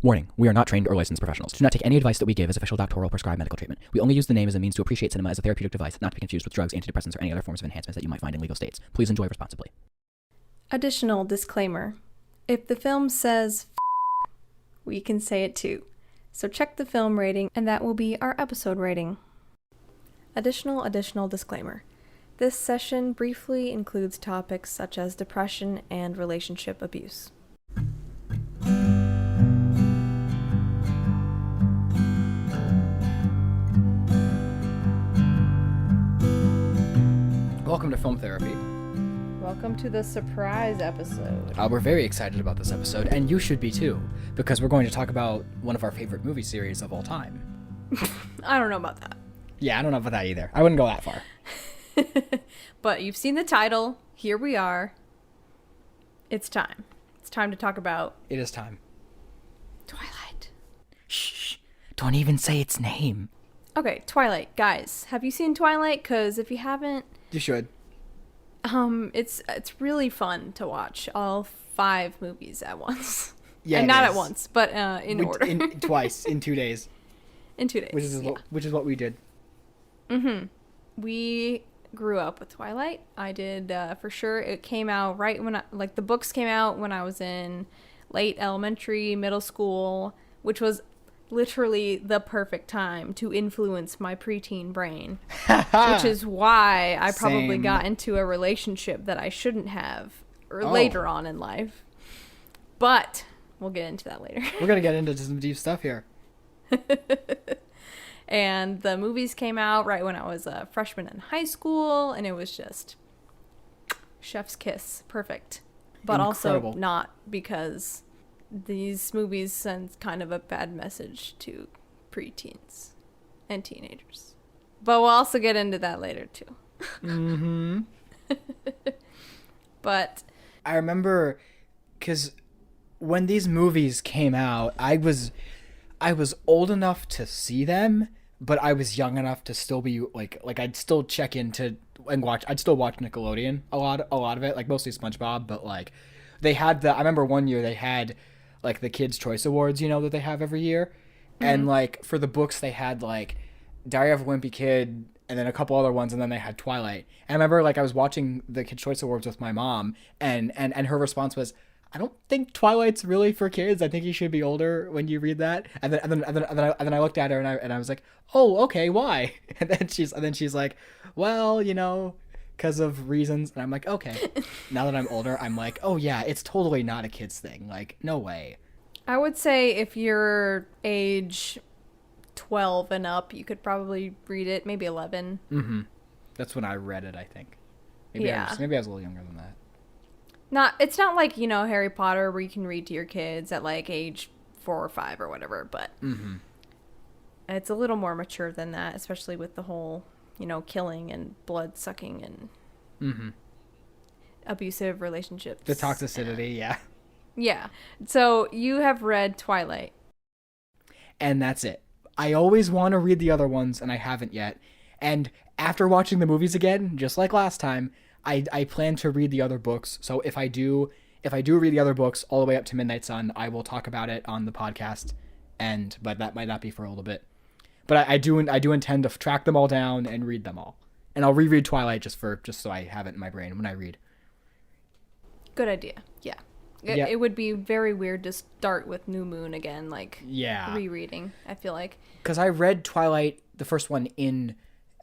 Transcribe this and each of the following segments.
Warning, we are not trained or licensed professionals. Do not take any advice that we give as official doctoral prescribed medical treatment. We only use the name as a means to appreciate cinema as a therapeutic device, not to be confused with drugs, antidepressants, or any other forms of enhancements that you might find in legal states. Please enjoy responsibly. Additional disclaimer. If the film says we can say it too. So check the film rating, and that will be our episode rating. Additional disclaimer. This session briefly includes topics such as depression and relationship abuse. Welcome to Film Therapy. Welcome to the surprise episode. We're very excited about this episode, and you should be too, because we're going to talk about one of our favorite movie series of all time. I don't know about that. Yeah, I don't know about that either. I wouldn't go that far. But you've seen the title. Here we are. It's time. It's time to talk about... It is time. Twilight. Shh. Don't even say its name. Okay, Twilight. Guys, have you seen Twilight? Because if you haven't... You should. It's really fun to watch all 5 movies at once. Yeah, and not at once, but in order. Twice, in 2 days. In 2 days, Which is what we did. Mm-hmm. We grew up with Twilight. I did, for sure. It came out right when the books came out when I was in late elementary, middle school, which was literally the perfect time to influence my preteen brain. Which is why I probably got into a relationship that I shouldn't have later on in life. But we'll get into that later. We're going to get into some deep stuff here. And the movies came out right when I was a freshman in high school, and it was just chef's kiss. Perfect. But Incredible. Also not, because these movies send kind of a bad message to preteens and teenagers. But we'll also get into that later, too. Mm-hmm. But I remember, because when these movies came out, I was old enough to see them, but I was young enough to still be like I'd still check into and watch. I'd still watch Nickelodeon a lot of it, like mostly SpongeBob. But like they had I remember one year they had like the Kids' Choice Awards, that they have every year, and like for the books they had like Diary of a Wimpy Kid, and then a couple other ones, and then they had Twilight. And I remember like I was watching the Kids' Choice Awards with my mom, and her response was, I don't think Twilight's really for kids. I think you should be older when you read that. And then I looked at her and I was like, oh, okay, why? And then she's like, well, because of reasons. And I'm like, okay. Now that I'm older, I'm like, oh yeah, it's totally not a kid's thing. Like, no way. I would say if you're age 12 and up, you could probably read it. Maybe 11. Mm-hmm. That's when I read it, I think. Maybe I was a little younger than that. It's not like, Harry Potter where you can read to your kids at like age 4 or 5 or whatever, but it's a little more mature than that, especially with the whole, killing and blood sucking and abusive relationships. The toxicity, yeah. Yeah. So you have read Twilight. And that's it. I always want to read the other ones, and I haven't yet. And after watching the movies again, just like last time, I plan to read the other books. So if I do read the other books all the way up to Midnight Sun, I will talk about it on the podcast. But that might not be for a little bit. But I do intend to track them all down and read them all. And I'll reread Twilight just so I have it in my brain when I read. Good idea. Yeah. It would be very weird to start with New Moon again, rereading, I feel like. Because I read Twilight, the first one,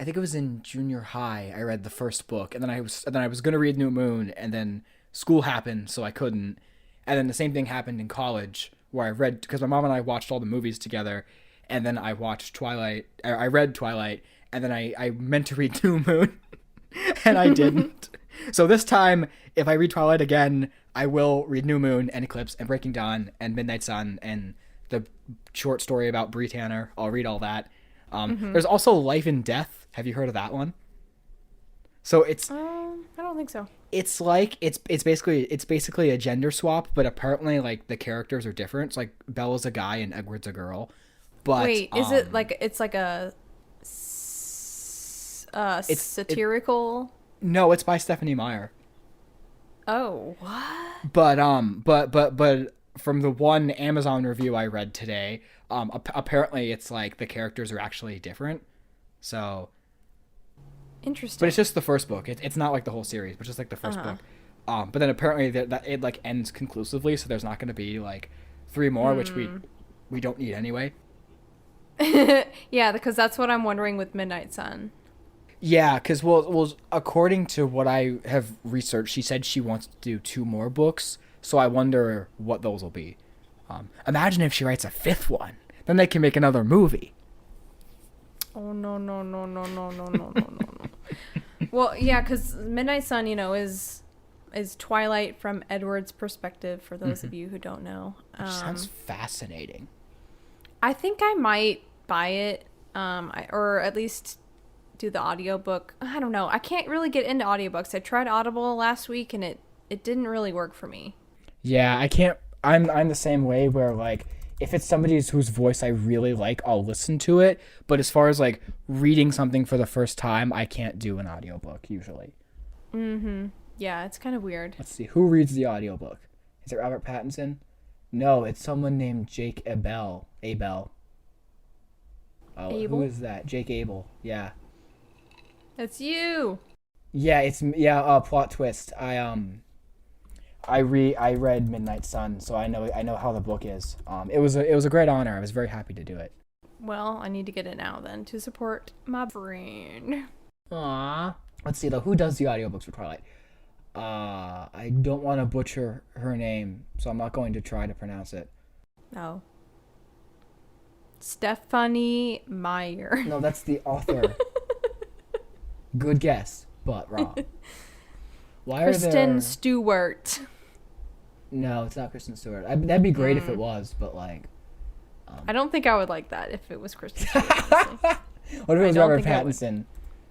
I think it was in junior high. I read the first book, and then I was gonna read New Moon, and then school happened, so I couldn't. And then the same thing happened in college, where I read, because my mom and I watched all the movies together, and then I watched Twilight. I read Twilight, and then I meant to read New Moon, and I didn't. So this time, if I read Twilight again, I will read New Moon and Eclipse and Breaking Dawn and Midnight Sun and the short story about Bree Tanner. I'll read all that. There's also Life and Death. Have you heard of that one? So it's I don't think so. It's like it's basically a gender swap, but apparently like the characters are different. It's like Bella's a guy and Edward's a girl. But wait, is it like it's like a satirical? No, it's by Stephanie Meyer. Oh, what? But from the one Amazon review I read today, apparently it's like the characters are actually different. So, Interesting. but it's just the first book. It's not like the whole series, but just like the first book. But then apparently that it like ends conclusively, so there's not going to be like 3 more, which we don't need anyway. Yeah, because that's what I'm wondering with Midnight Sun. Yeah, because well, according to what I have researched, she said she wants to do 2 more books. So I wonder what those will be. Imagine if she writes a 5th one, then they can make another movie. Oh no no no no no no no no no no. Well, yeah, because Midnight Sun, is Twilight from Edward's perspective. For those of you who don't know, Which sounds fascinating. I think I might buy it, or at least do the audiobook. I don't know. I can't really get into audiobooks. I tried Audible last week and it didn't really work for me. Yeah, I can't. I'm the same way where like if it's somebody whose voice I really like, I'll listen to it. But as far as like reading something for the first time, I can't do an audiobook usually. Yeah, it's kind of weird. Let's see. Who reads the audiobook? Is it Robert Pattinson? No, it's someone named Jake Abel. Oh, Abel? Who is that? Jake Abel. Yeah. It's you. Yeah, plot twist. I read Midnight Sun, so I know how the book is. It was a great honor. I was very happy to do it. Well, I need to get it now then to support my friend. Aww. Let's see though. Who does the audiobooks for Twilight? I don't want to butcher her name, so I'm not going to try to pronounce it. Oh. Stephanie Meyer. No, that's the author. Good guess, but wrong. Why Kristen Stewart. No, it's not Kristen Stewart. That'd be great if it was, but like. I don't think I would like that if it was Kristen Stewart. Honestly. What if it was Robert Pattinson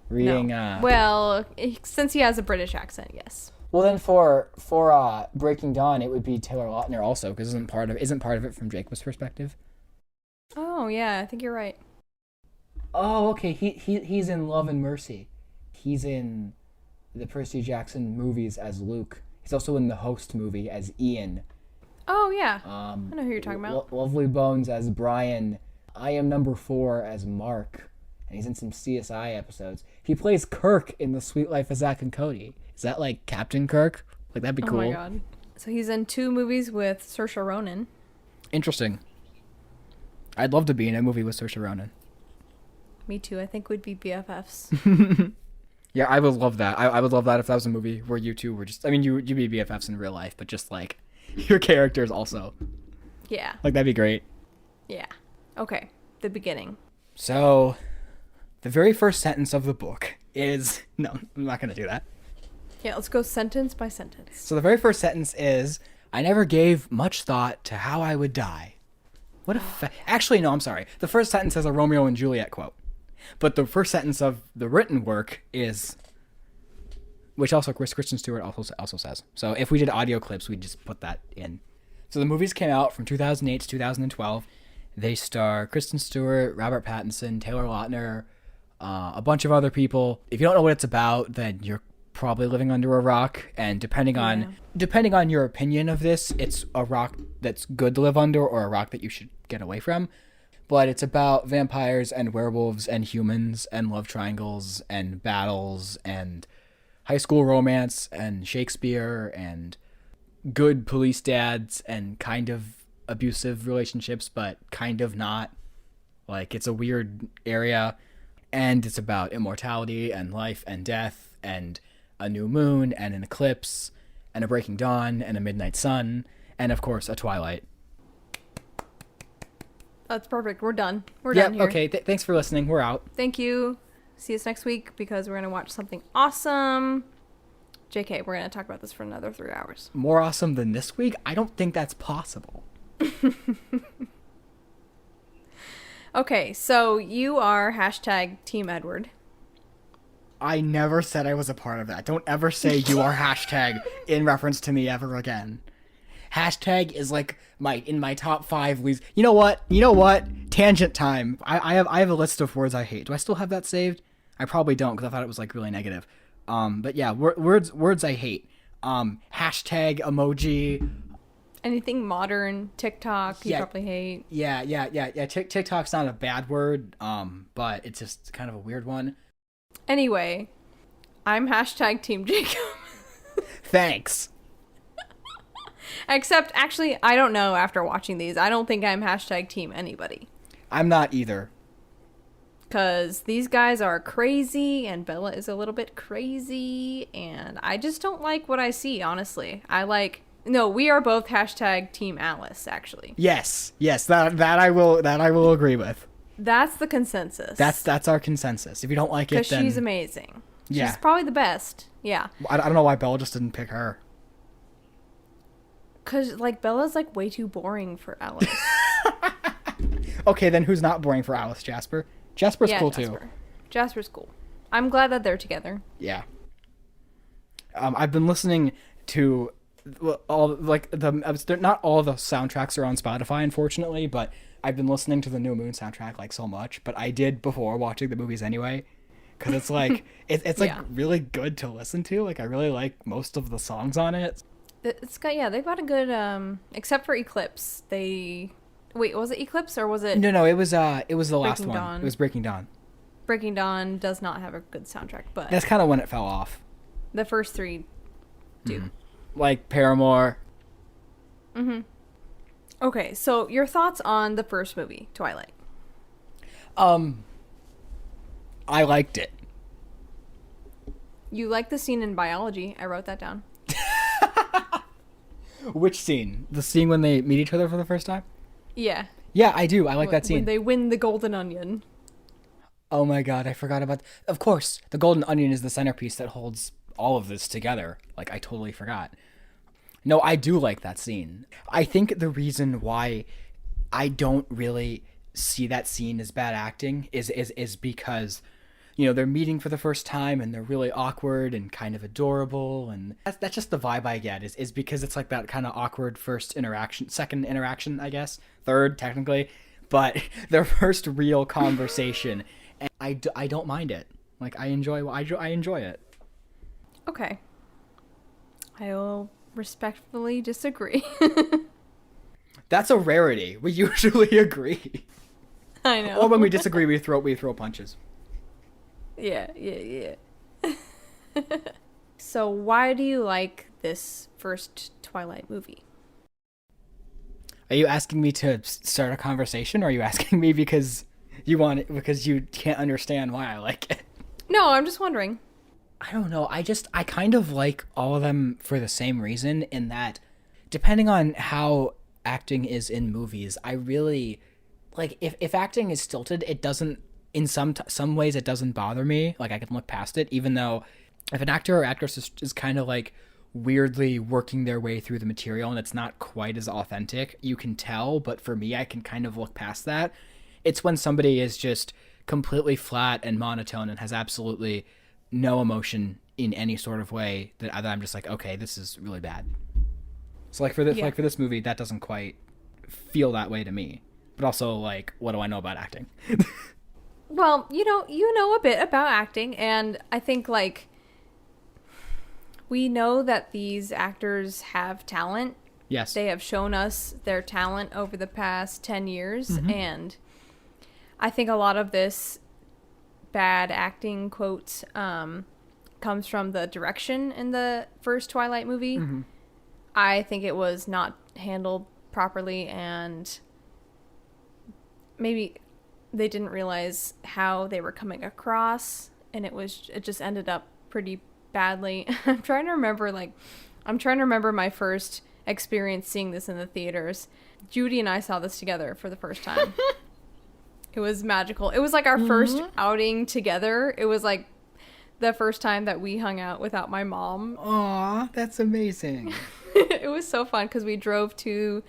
reading? No. Well, since he has a British accent, yes. Well, then for Breaking Dawn, it would be Taylor Lautner also, because isn't part of it from Jacob's perspective? Oh yeah, I think you're right. Oh, okay. He's in Love and Mercy. He's in the Percy Jackson movies as Luke. He's also in the Host movie as Ian. Oh yeah, I know who you're talking about. Lovely Bones as Brian. I Am Number 4 as Mark. And he's in some CSI episodes. He plays Kirk in The Sweet Life of Zack and Cody. Is that like Captain Kirk? Like that'd be cool. Oh my god. So he's in 2 movies with Saoirse Ronan. Interesting. I'd love to be in a movie with Saoirse Ronan. Me too. I think we'd be BFFs. Yeah, I would love that. I would love that if that was a movie where you two were just... I mean, you'd be BFFs in real life, but just, like, your characters also. Yeah. Like, that'd be great. Yeah. Okay. The beginning. So, the very first sentence of the book is... No, I'm not going to do that. Yeah, let's go sentence by sentence. So, the very first sentence is, I never gave much thought to how I would die. What a... Actually, no, I'm sorry. The first sentence has a Romeo and Juliet quote. But the first sentence of the written work is, which also Kristen Stewart also says. So if we did audio clips, we'd just put that in. So the movies came out from 2008 to 2012. They star Kristen Stewart, Robert Pattinson, Taylor Lautner, a bunch of other people. If you don't know what it's about, then you're probably living under a rock. And depending on your opinion of this, it's a rock that's good to live under or a rock that you should get away from. But it's about vampires and werewolves and humans and love triangles and battles and high school romance and Shakespeare and good police dads and kind of abusive relationships, but kind of not. Like, it's a weird area. And it's about immortality and life and death and a new moon and an eclipse and a breaking dawn and a midnight sun and, of course, a twilight. That's perfect. We're done. We're done here. Okay. Thanks for listening. We're out. Thank you. See us next week because we're going to watch something awesome. JK, we're going to talk about this for another 3 hours. More awesome than this week? I don't think that's possible. Okay, so you are hashtag Team Edward. I never said I was a part of that. Don't ever say you are hashtag in reference to me ever again. Hashtag is like in my top 5 leads. You know what? Tangent time. I have a list of words I hate. Do I still have that saved? I probably don't because I thought it was like really negative. But yeah, words I hate. Hashtag emoji. Anything modern, TikTok, you probably hate. Yeah. TikTok's not a bad word, but it's just kind of a weird one. Anyway, I'm hashtag Team Jacob. Thanks. Except, actually, I don't know after watching these. I don't think I'm hashtag Team anybody. I'm not either. Because these guys are crazy, and Bella is a little bit crazy, and I just don't like what I see, honestly. No, we are both hashtag Team Alice, actually. Yes, that I will agree with. That's the consensus. That's our consensus. If you don't like it, then... Because she's amazing. Yeah. She's probably the best. Yeah. I don't know why Bella just didn't pick her. Because, Bella's, way too boring for Alice. Okay, then who's not boring for Alice? Jasper? Jasper's cool, too. Jasper's cool. I'm glad that they're together. Yeah. I've been listening to... not all the soundtracks are on Spotify, unfortunately, but I've been listening to the New Moon soundtrack so much, but I did before watching the movies anyway, because it's it's really good to listen to. I really like most of the songs on it. They've got a good except for Eclipse. Wait, was it Eclipse or was it? No, it was the last Breaking one. Dawn. It was Breaking Dawn. Breaking Dawn does not have a good soundtrack, but that's kind of when it fell off. The first three do. Mm-hmm. Like Paramore. Mm-hmm. Okay, so your thoughts on the first movie, Twilight? I liked it. You like the scene in biology. I wrote that down. Which scene? The scene when they meet each other for the first time? Yeah. Yeah, I do. I like that scene. When they win the golden onion. Oh my god, I forgot about... Of course, the golden onion is the centerpiece that holds all of this together. I totally forgot. No, I do like that scene. I think the reason why I don't really see that scene as bad acting is because, they're meeting for the first time and they're really awkward and kind of adorable, and that's just the vibe I get is because it's that kind of awkward second interaction, I guess, third technically, but their first real conversation, and I don't mind it. I enjoy it. Okay. I will respectfully disagree. That's a rarity. We usually agree. I know. Or when we disagree, we throw punches. Yeah. So why do you like this first Twilight movie? Are you asking me to start a conversation, or are you asking me because you can't understand why I like it? No, I'm just wondering. I don't know. I kind of like all of them for the same reason, in that depending on how acting is in movies, I really if acting is stilted, it doesn't, in some ways it doesn't bother me. I can look past it, even though if an actor or actress is kind of weirdly working their way through the material and it's not quite as authentic, you can tell, but for me, I can kind of look past that. It's when somebody is just completely flat and monotone and has absolutely no emotion in any sort of way that I'm just okay, this is really bad. So for this movie, that doesn't quite feel that way to me. But also, what do I know about acting? Well, you know a bit about acting, and I think we know that these actors have talent. Yes. They have shown us their talent over the past 10 years, mm-hmm. and I think a lot of this bad acting, quotes, comes from the direction in the first Twilight movie. Mm-hmm. I think it was not handled properly, and maybe they didn't realize how they were coming across, and it just ended up pretty badly. I'm trying to remember my first experience seeing this in the theaters. Judy and I saw this together for the first time. It was magical. It was our mm-hmm. first outing together. It was the first time that we hung out without my mom. Aw, that's amazing. It was so fun because we drove to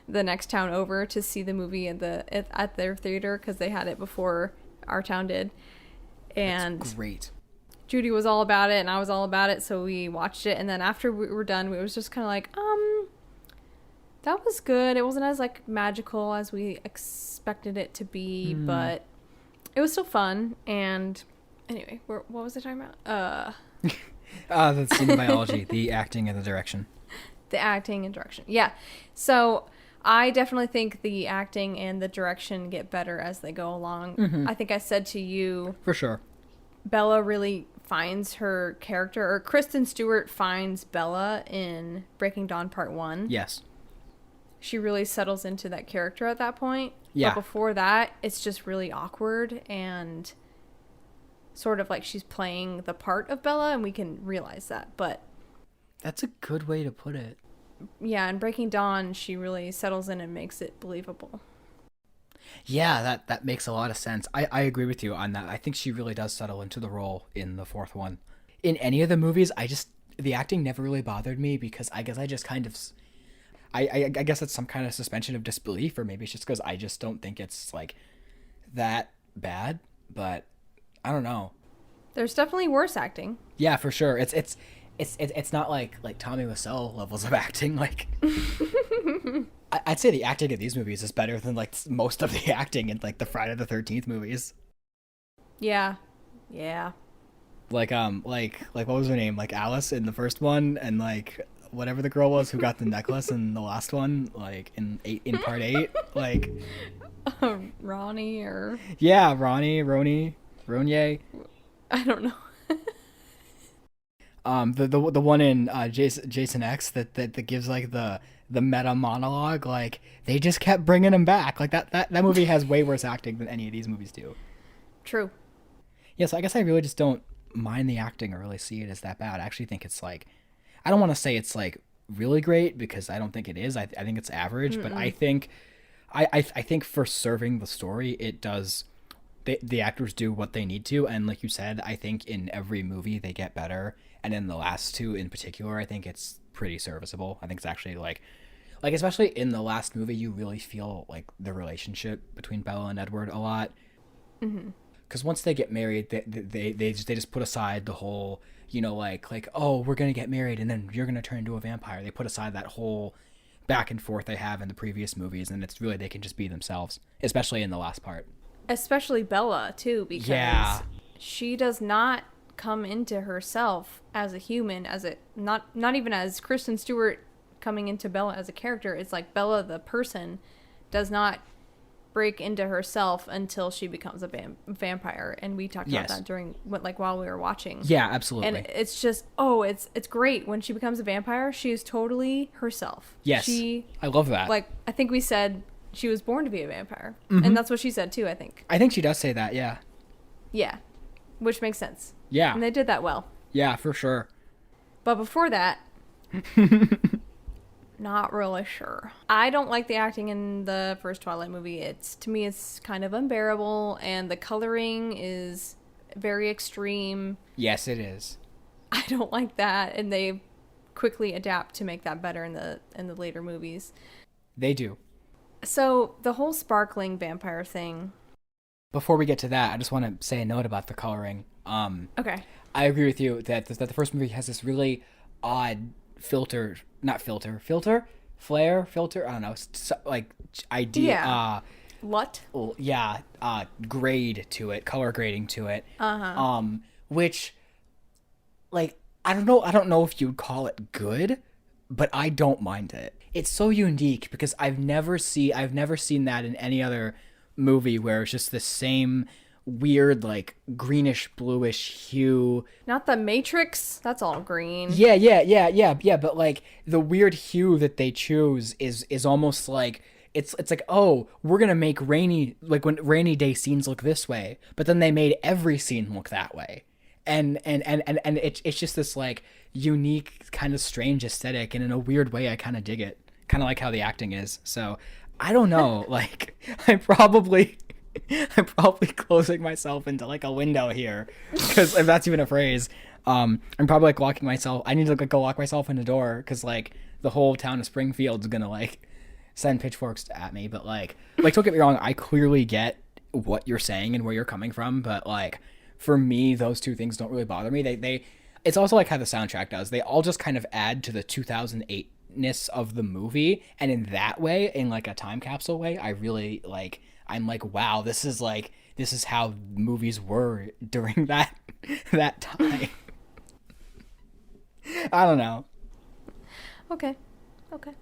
the next town over to see the movie at their theater, because they had it before our town did. And that's great. Judy was all about it and I was all about it, so we watched it, and then after we were done, it was just kind of that was good. It wasn't as magical as we expected it to be, but it was still fun. And anyway, what was I talking about? The scene in biology, the acting and the direction. The acting and direction. Yeah. So I definitely think the acting and the direction get better as they go along. I think I said to you, For sure. Bella really finds her character, or Kristen Stewart finds Bella in Breaking Dawn Part 1. Yes. She really settles into that character at that point. Yeah. But before that, it's just really awkward and sort of like she's playing the part of Bella, and we can realize that. But That's a good way to put it. yeah, in Breaking Dawn, she really settles in and makes it believable. Yeah, that makes a lot of sense. I agree with you on that. I think she really does settle into the role in the fourth one. In any of the movies, the acting never really bothered me because I guess I just kind of, I guess it's some kind of suspension of disbelief, or maybe it's just because I just don't think it's like that bad. But I don't know. There's definitely worse acting. Yeah, for sure. It's not like Tommy Wiseau levels of acting. Like, I'd say the acting in these movies is better than like most of the acting in like the Friday the 13th movies. Yeah. Like what was her name? Like Alice in the first one, and like whatever the girl was who got the necklace in the last one, like in part 8, like Ronnie or yeah, Ronier. I don't know. The one in Jason X that gives like the meta monologue, like they just kept bringing him back. Like that movie has way worse acting than any of these movies do. True. Yeah, so I guess I really just don't mind the acting or really see it as that bad. I actually think it's like, I don't want to say it's like really great because I don't think it is. I think it's average, but I think I think for serving the story, it does. The actors do what they need to, and like you said, I think in every movie they get better, and in the last two in particular, I think it's pretty serviceable. I think it's actually like especially in the last movie, you really feel like the relationship between Bella and Edward a lot. Because once they get married, they just put aside the whole, you know, like oh, we're gonna get married and then you're gonna turn into a vampire. They put aside that whole back and forth they have in the previous movies, and it's really they can just be themselves, especially in the last part. Especially Bella too, because she does not come into herself as a human, as a not even as Kristen Stewart coming into Bella as a character. It's like Bella the person does not break into herself until she becomes a vampire, and we talked about that during while we were watching. Yeah, absolutely. And it's just it's great when she becomes a vampire. She is totally herself. Yes, I love that. Like I think we said she was born to be a vampire, and that's what she said too. I think she does say that. Yeah, which makes sense. Yeah, and they did that well. Yeah, for sure. But before that, not really sure. I don't like the acting in the first Twilight movie. To me it's kind of unbearable, and the coloring is very extreme. Yes, it is. I don't like that, and they quickly adapt to make that better in the later movies. They do. So the whole sparkling vampire thing. Before we get to that, I just want to say a note about the coloring. Okay. I agree with you that the first movie has this really odd flare, I don't know, like idea. Yeah. LUT? Yeah, grade to it, color grading to it. Which, like, I don't know if you'd call it good, but I don't mind it. It's so unique because I've never seen that in any other movie where it's just the same weird like greenish bluish hue. Not the Matrix, that's all green. Yeah, but like the weird hue that they choose is almost like it's like, oh, we're gonna make when rainy day scenes look this way, but then they made every scene look that way. And it's just this like unique kind of strange aesthetic, and in a weird way I kind of dig it, kind of like how the acting is. So I don't know, like I'm probably closing myself into like a window here, because if that's even a phrase, I'm probably like locking myself. I need to go lock myself in a door because like the whole town of Springfield's gonna like send pitchforks at me. But like don't get me wrong, I clearly get what you're saying and where you're coming from, but like for me, those two things don't really bother me. They it's also like how the soundtrack does. They all just kind of add to the 2008-ness of the movie, and in that way, in like a time capsule way, I really like. I'm like, wow, this is how movies were during that time. I don't know. Okay. Okay.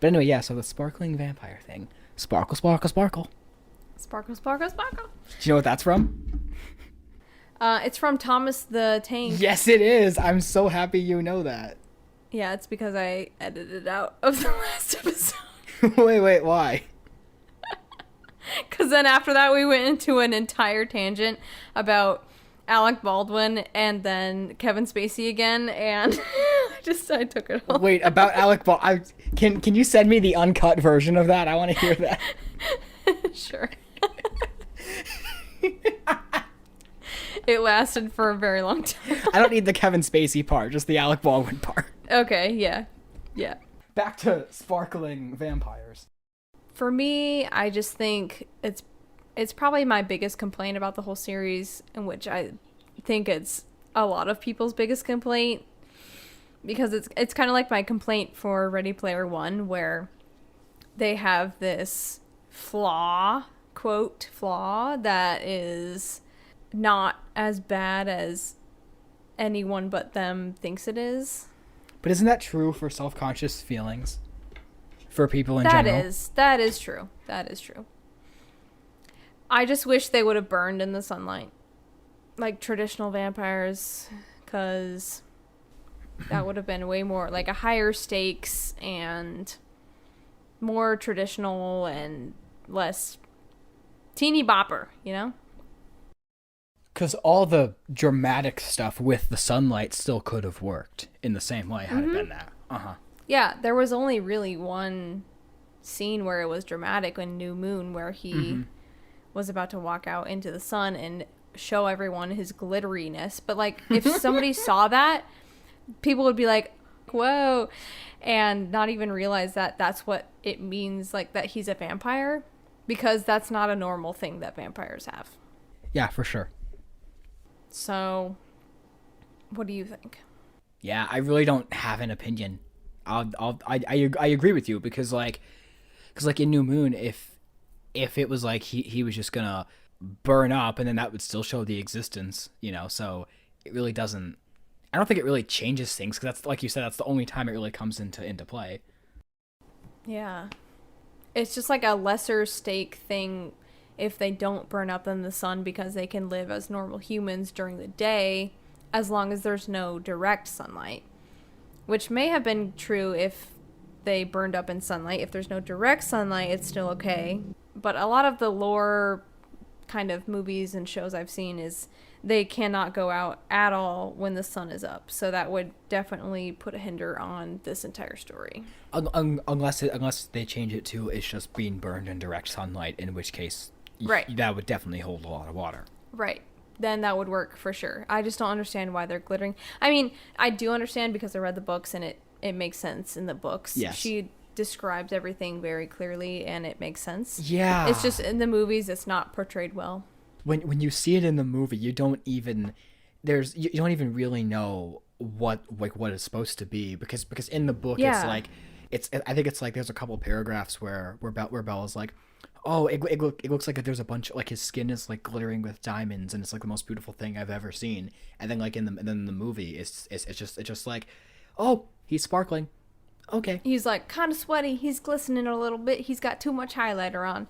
But anyway, yeah, so the sparkling vampire thing. Sparkle, sparkle, sparkle. Sparkle, sparkle, sparkle. Do you know what that's from? It's from Thomas the Tank. Yes, it is. I'm so happy you know that. Yeah, it's because I edited it out of the last episode. Wait, why? Because then after that, we went into an entire tangent about Alec Baldwin and then Kevin Spacey again, and I took it all. Wait, about Alec Baldwin. Can you send me the uncut version of that? I want to hear that. Sure. It lasted for a very long time. I don't need the Kevin Spacey part, just the Alec Baldwin part. Okay, yeah. Back to sparkling vampires. For me, I just think it's probably my biggest complaint about the whole series, in which I think it's a lot of people's biggest complaint, because it's kind of like my complaint for Ready Player One, where they have this quote flaw, that is not as bad as anyone but them thinks it is. But isn't that true for self-conscious feelings? For people in general? That is true. That is true. I just wish they would have burned in the sunlight, like traditional vampires, because that would have been way more, like, a higher stakes and more traditional and less teeny bopper, you know? Because all the dramatic stuff with the sunlight still could have worked in the same way had it been that. Yeah, there was only really one scene where it was dramatic in New Moon, where he was about to walk out into the sun and show everyone his glitteriness. But, like, if somebody saw that, people would be like, whoa, and not even realize that that's what it means, like, that he's a vampire, because that's not a normal thing that vampires have. Yeah, for sure. So, what do you think? Yeah, I really don't have an opinion. I agree with you, because in New Moon, if it was like he was just gonna burn up, and then that would still show the existence, you know. So it really doesn't. I don't think it really changes things, because that's, like you said, that's the only time it really comes into play. Yeah, it's just like a lesser stake thing if they don't burn up in the sun, because they can live as normal humans during the day as long as there's no direct sunlight, which may have been true if they burned up in sunlight. If there's no direct sunlight, it's still okay. But a lot of the lore kind of movies and shows I've seen is they cannot go out at all when the sun is up. So that would definitely put a hinder on this entire story. Unless they change it to it's just being burned in direct sunlight, in which case that would definitely hold a lot of water. Right. Then that would work for sure. I just don't understand why they're glittering. I mean, I do understand, because I read the books and it makes sense in the books. Yes. She describes everything very clearly and it makes sense. Yeah. It's just in the movies it's not portrayed well. When you see it in the movie, you don't even really know what it's supposed to be, because in the book I think it's like there's a couple paragraphs where Bella's like, oh, it looks like there's a bunch, like, his skin is like glittering with diamonds, and it's like the most beautiful thing I've ever seen. And then like in the movie, it's just like, oh, he's sparkling. Okay. He's like kind of sweaty. He's glistening a little bit. He's got too much highlighter on.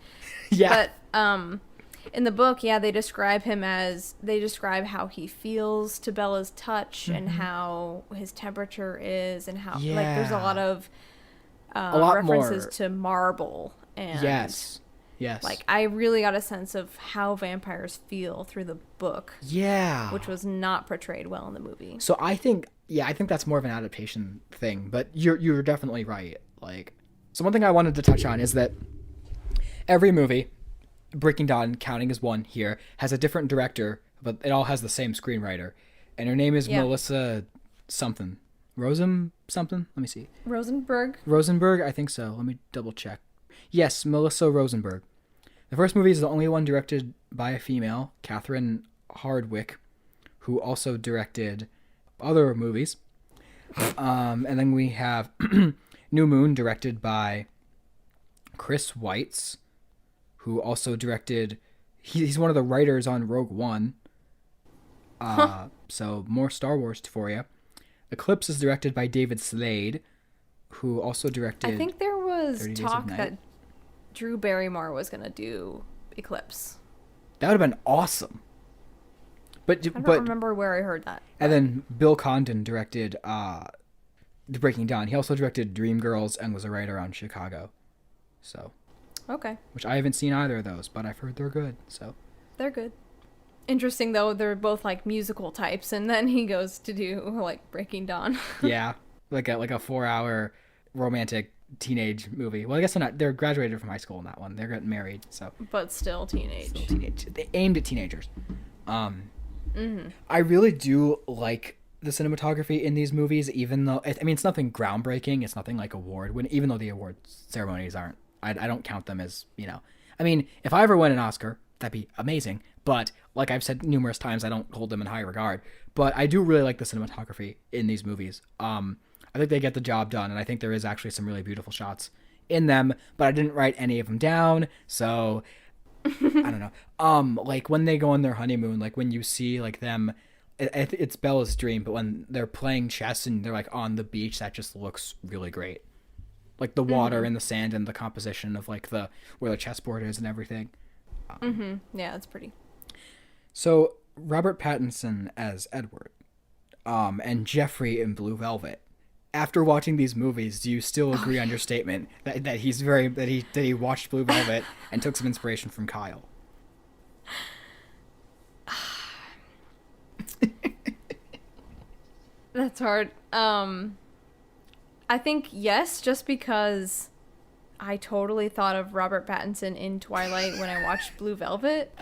Yeah. But in the book, they describe how he feels to Bella's touch, and how his temperature is, and how like there's a lot of references more to marble. And yes. Like, I really got a sense of how vampires feel through the book. Yeah. Which was not portrayed well in the movie. So I think that's more of an adaptation thing, but you're definitely right. Like, so one thing I wanted to touch on is that every movie, breaking down, counting as one here, has a different director, but it all has the same screenwriter. And her name is Melissa something. Something? Let me see. Rosenberg, I think so. Let me double check. Yes, Melissa Rosenberg. The first movie is the only one directed by a female, Catherine Hardwicke, who also directed other movies. And then we have New Moon, directed by Chris Weitz, who also directed... He's one of the writers on Rogue One. So more Star Wars for you. Eclipse is directed by David Slade, who also directed. I think there was 30 Days of talk Night. that Drew Barrymore was going to do Eclipse. That would have been awesome. But I don't remember where I heard that. And then Bill Condon directed The Breaking Dawn. He also directed Dreamgirls and was a writer on Chicago. So, Okay. which I haven't seen either of those, but I've heard they're good. So, They're good. Interesting, though, they're both, like, musical types, and then he goes to do, like, Breaking Dawn. yeah, like a 4-hour romantic teenage movie. Well, I guess they're not. They're graduated from high school in that one. They're getting married, so. But still teenage. Still teenage. They aimed at teenagers. I really do like the cinematography in these movies, even though I mean it's nothing groundbreaking. It's nothing like even though the award ceremonies aren't. I don't count them as, you know. I mean, if I ever win an Oscar, that'd be amazing. But like I've said numerous times, I don't hold them in high regard. But I do really like the cinematography in these movies. I think they get the job done, and I think there is actually some really beautiful shots in them. But I didn't write any of them down, so I don't know. Like when they go on their honeymoon, like when you see like them, it's Bella's dream, but when they're playing chess and they're like on the beach, that just looks really great. Like the water and the sand and the composition of like where the chessboard is and everything. Yeah, it's pretty. So Robert Pattinson as Edward, and Jeffrey in Blue Velvet. After watching these movies, do you still agree on your statement that he watched Blue Velvet and took some inspiration from Kyle? That's hard. I think yes, just because I totally thought of Robert Pattinson in Twilight when I watched Blue Velvet.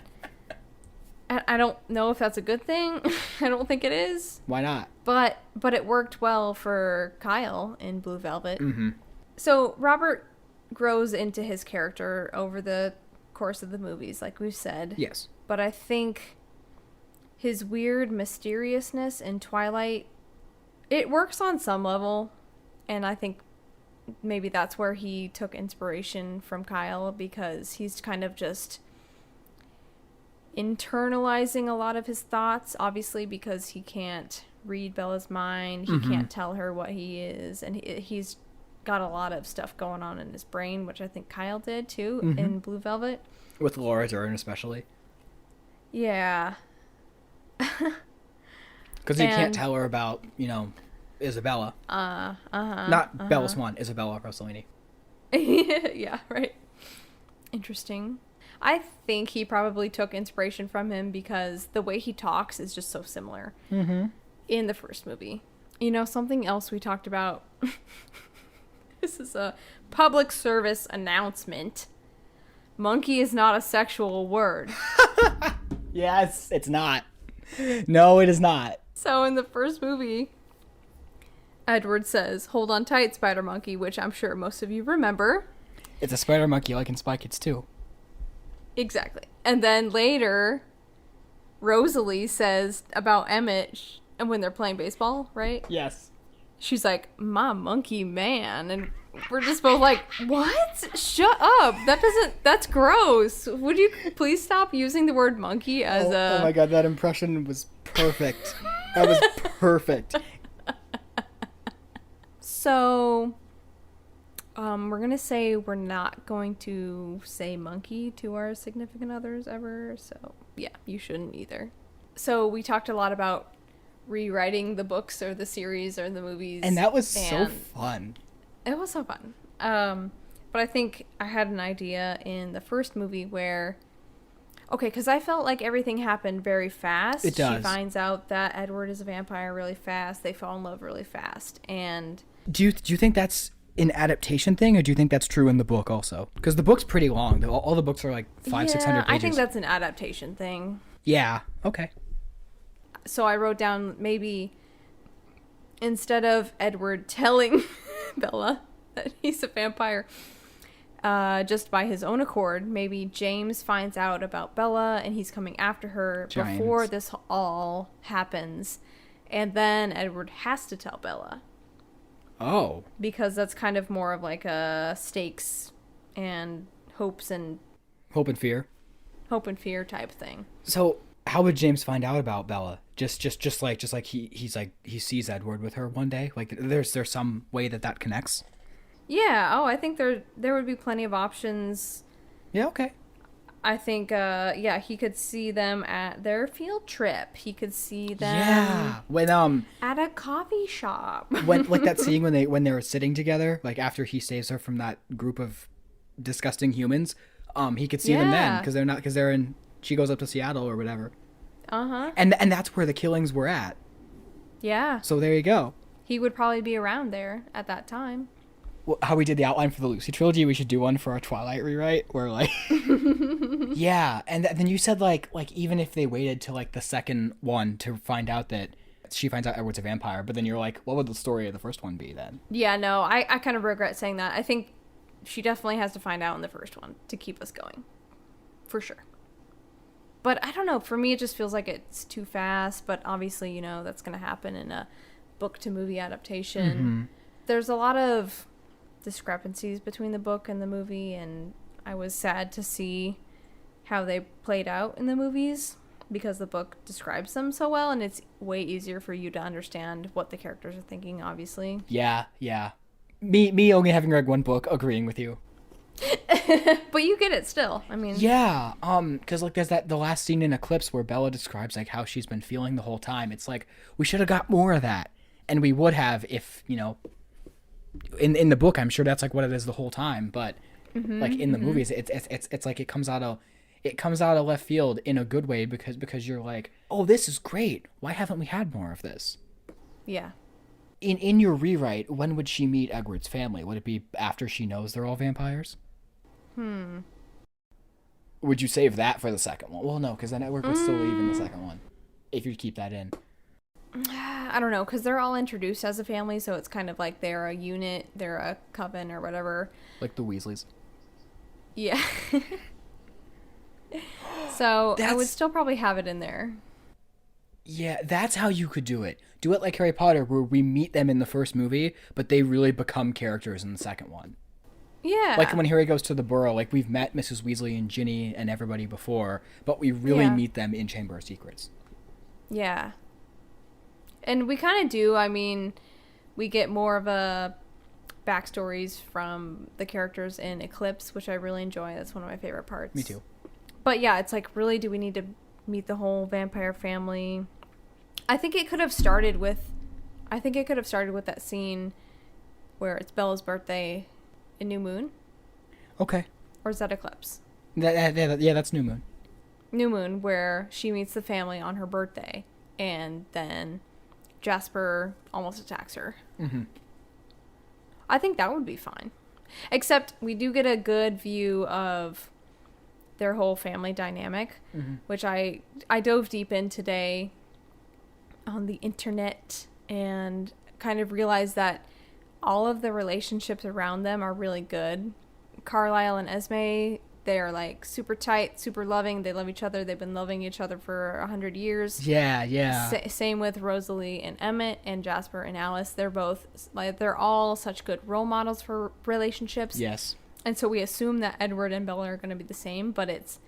I don't know if that's a good thing. I don't think it is. Why not? But it worked well for Kyle in Blue Velvet. Mm-hmm. So Robert grows into his character over the course of the movies, like we've said. Yes. But I think his weird mysteriousness in Twilight, it works on some level. And I think maybe that's where he took inspiration from Kyle, because he's kind of just internalizing a lot of his thoughts, obviously, because he can't read Bella's mind. He can't tell her what he is. And he's got a lot of stuff going on in his brain, which I think Kyle did, too, in Blue Velvet. With Laura Dern, especially. Yeah. Because he can't tell her about, Isabella. Not Bella Swan, Isabella Rossellini. Yeah, right. Interesting. I think he probably took inspiration from him because the way he talks is just so similar in the first movie. Something else we talked about. This is a public service announcement. Monkey is not a sexual word. Yes, it's not. No, it is not. So in the first movie, Edward says, "Hold on tight, spider monkey," which I'm sure most of you remember. It's a spider monkey like in Spy Kids 2. Exactly. And then later, Rosalie says about Emmett, and when they're playing baseball, right? Yes. She's like, "My monkey man," and we're just both like, "What? Shut up! That's gross. Would you please stop using the word monkey as Oh my god, that impression was perfect. That was perfect. So, we're gonna say we're not going to say monkey to our significant others ever. So, yeah, you shouldn't either. So we talked a lot about rewriting the books or the series or the movies. And that was so fun. It was so fun. But I think I had an idea in the first movie where... Okay, because I felt like everything happened very fast. It does. She finds out that Edward is a vampire really fast. They fall in love really fast. And... Do you think that's an adaptation thing, or do you think that's true in the book also? Because the book's pretty long. All the books are like 500-600 pages. I think that's an adaptation thing. Yeah, okay. So I wrote down maybe instead of Edward telling Bella that he's a vampire just by his own accord, maybe James finds out about Bella and he's coming after her before this all happens. And then Edward has to tell Bella. Oh. Because that's kind of more of like a stakes and hopes and... Hope and fear. Hope and fear type thing. So how would James find out about Bella? Just like he sees Edward with her one day? Like there's some way that connects? Yeah. Oh, I think there would be plenty of options. Yeah, okay. I think, yeah, he could see them at their field trip. He could see them Yeah. When at a coffee shop. like that scene when they were sitting together, like after he saves her from that group of disgusting humans, he could see them then Yeah. because they're in. She goes up to Seattle or whatever, Uh-huh. and that's where the killings were at. Yeah. So there you go. He would probably be around there at that time. Well, how we did the outline for the Lucy trilogy, we should do one for our Twilight rewrite, where like, yeah, and then you said like even if they waited till like the second one to find out that she finds out Edward's a vampire, but then you're like, what would the story of the first one be then? Yeah, no, I kind of regret saying that. I think she definitely has to find out in the first one to keep us going. For sure. But I don't know. For me, it just feels like it's too fast. But obviously, you know, that's going to happen in a book to movie adaptation. Mm-hmm. There's a lot of discrepancies between the book and the movie. And I was sad to see how they played out in the movies because the book describes them so well. And it's way easier for you to understand what the characters are thinking, obviously. Yeah, yeah. Me only having read one book, agreeing with you. But you get it still. I mean, Yeah, because like there's the last scene in Eclipse where Bella describes like how she's been feeling the whole time. It's like we should have got more of that, and we would have if you know. In the book, I'm sure that's like what it is the whole time, but like in the movies, it's like it comes out of left field in a good way because you're like, oh, this is great. Why haven't we had more of this? yeah. In your rewrite, when would she meet Edward's family? Would it be after she knows they're all vampires? Would you save that for the second one? Well, no, because then Edward would still leave in the second one. If you keep that in. I don't know, because they're all introduced as a family, so it's kind of like they're a unit, they're a coven or whatever. Like the Weasleys. Yeah. So I would That's- still probably have it in there. Yeah, that's how you could do it. Do it like Harry Potter, where we meet them in the first movie, but they really become characters in the second one. Yeah. Like when Harry goes to the Burrow, like we've met Mrs. Weasley and Ginny and everybody before, but we really Yeah. meet them in Chamber of Secrets. Yeah. And we kind of do. I mean, we get more of a backstories from the characters in Eclipse, which I really enjoy. That's one of my favorite parts. Me too. But yeah, it's like, really, do we need to meet the whole vampire family? I think it could have started with that scene where it's Bella's birthday in New Moon. Okay. Or is that Eclipse? Yeah, that's New Moon. New Moon, where she meets the family on her birthday, and then Jasper almost attacks her. Mm-hmm. I think that would be fine. Except we do get a good view of their whole family dynamic, which I dove deep in today on the internet and kind of realized that all of the relationships around them are really good. Carlisle and Esme, they are like super tight, super loving. They love each other. They've been loving each other for 100 years. Yeah. Same with Rosalie and Emmett and Jasper and Alice. They're both like, they're all such good role models for relationships. Yes. And so we assume that Edward and Bella are going to be the same, but it's